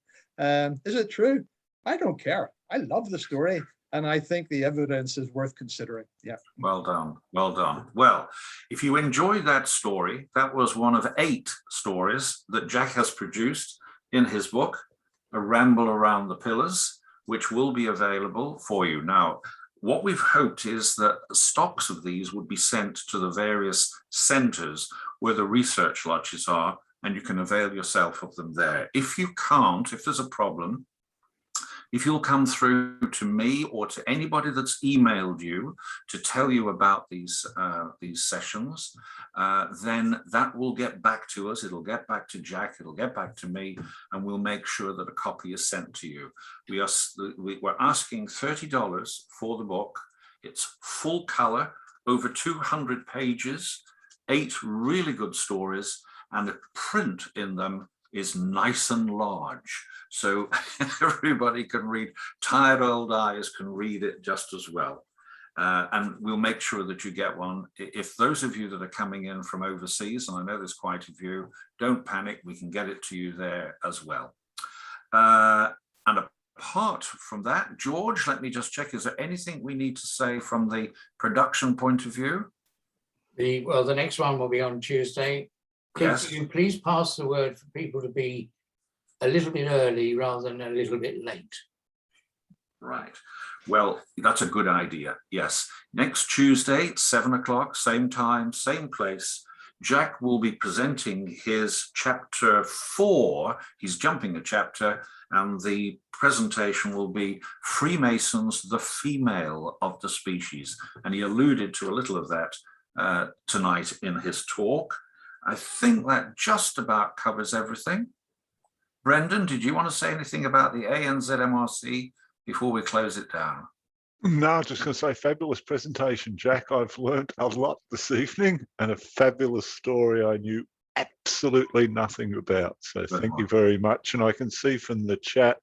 Is it true? I don't care. I love the story, and I think the evidence is worth considering. Yeah. Well done. Well done. Well, if you enjoyed that story, that was one of 8 stories that Jack has produced in his book, A Ramble Around the Pillars, which will be available for you. Now, what we've hoped is that stocks of these would be sent to the various centres where the research lodges are, and you can avail yourself of them there. If you can't, if there's a problem, if you'll come through to me or to anybody that's emailed you to tell you about these sessions, then that will get back to us. It'll get back to Jack, it'll get back to me, and we'll make sure that a copy is sent to you. We're asking $30 for the book. It's full color, over 200 pages, 8 really good stories, and the print in them is nice and large. So everybody can read, tired old eyes can read it just as well. And we'll make sure that you get one. If those of you that are coming in from overseas, and I know there's quite a few, don't panic, we can get it to you there as well. And apart from that, George, let me just check, is there anything we need to say from the production point of view? Well, the next one will be on Tuesday. Yes. Could you please pass the word for people to be a little bit early rather than a little bit late? Right. Well, that's a good idea. Yes. Next Tuesday, 7 o'clock, same time, same place. Jack will be presenting his chapter 4. He's jumping a chapter, and the presentation will be Freemasons, the female of the species. And he alluded to a little of that tonight in his talk. I think that just about covers everything. Brendan, did you want to say anything about the ANZMRC before we close it down? No, I'm just going to say fabulous presentation, Jack. I've learned a lot this evening and a fabulous story I knew absolutely nothing about. So thank you very much. And I can see from the chat,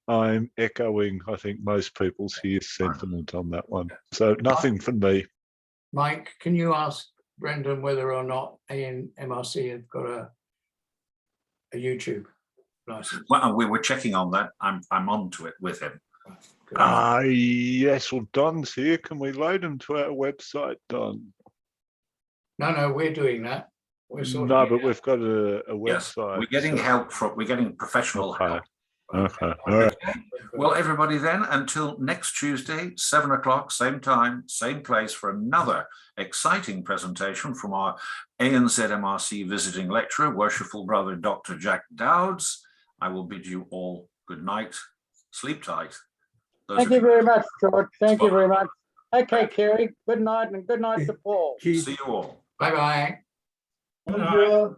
I'm echoing, I think, most people's here sentiment on that one. So nothing from me. Mike, can you ask Brendan whether or not ANMRC have got a YouTube license? Well, we were checking on that. I'm on to it with him. Yes, well, Don's here. Can we load him to our website, Don? No, we're doing that. No, but we've got a website. Yes, we're getting help from, we're getting professional help. Okay, all right. Well, everybody then, until next Tuesday, 7 o'clock, same time, same place for another exciting presentation from our ANZMRC visiting lecturer, worshipful brother, Dr. Jack Dowds. I will bid you all good night. Sleep tight. Thank you very much, George. Thank you very much. Okay, Kerry, good night, and good night to Paul. See you all. Bye-bye. Thank you.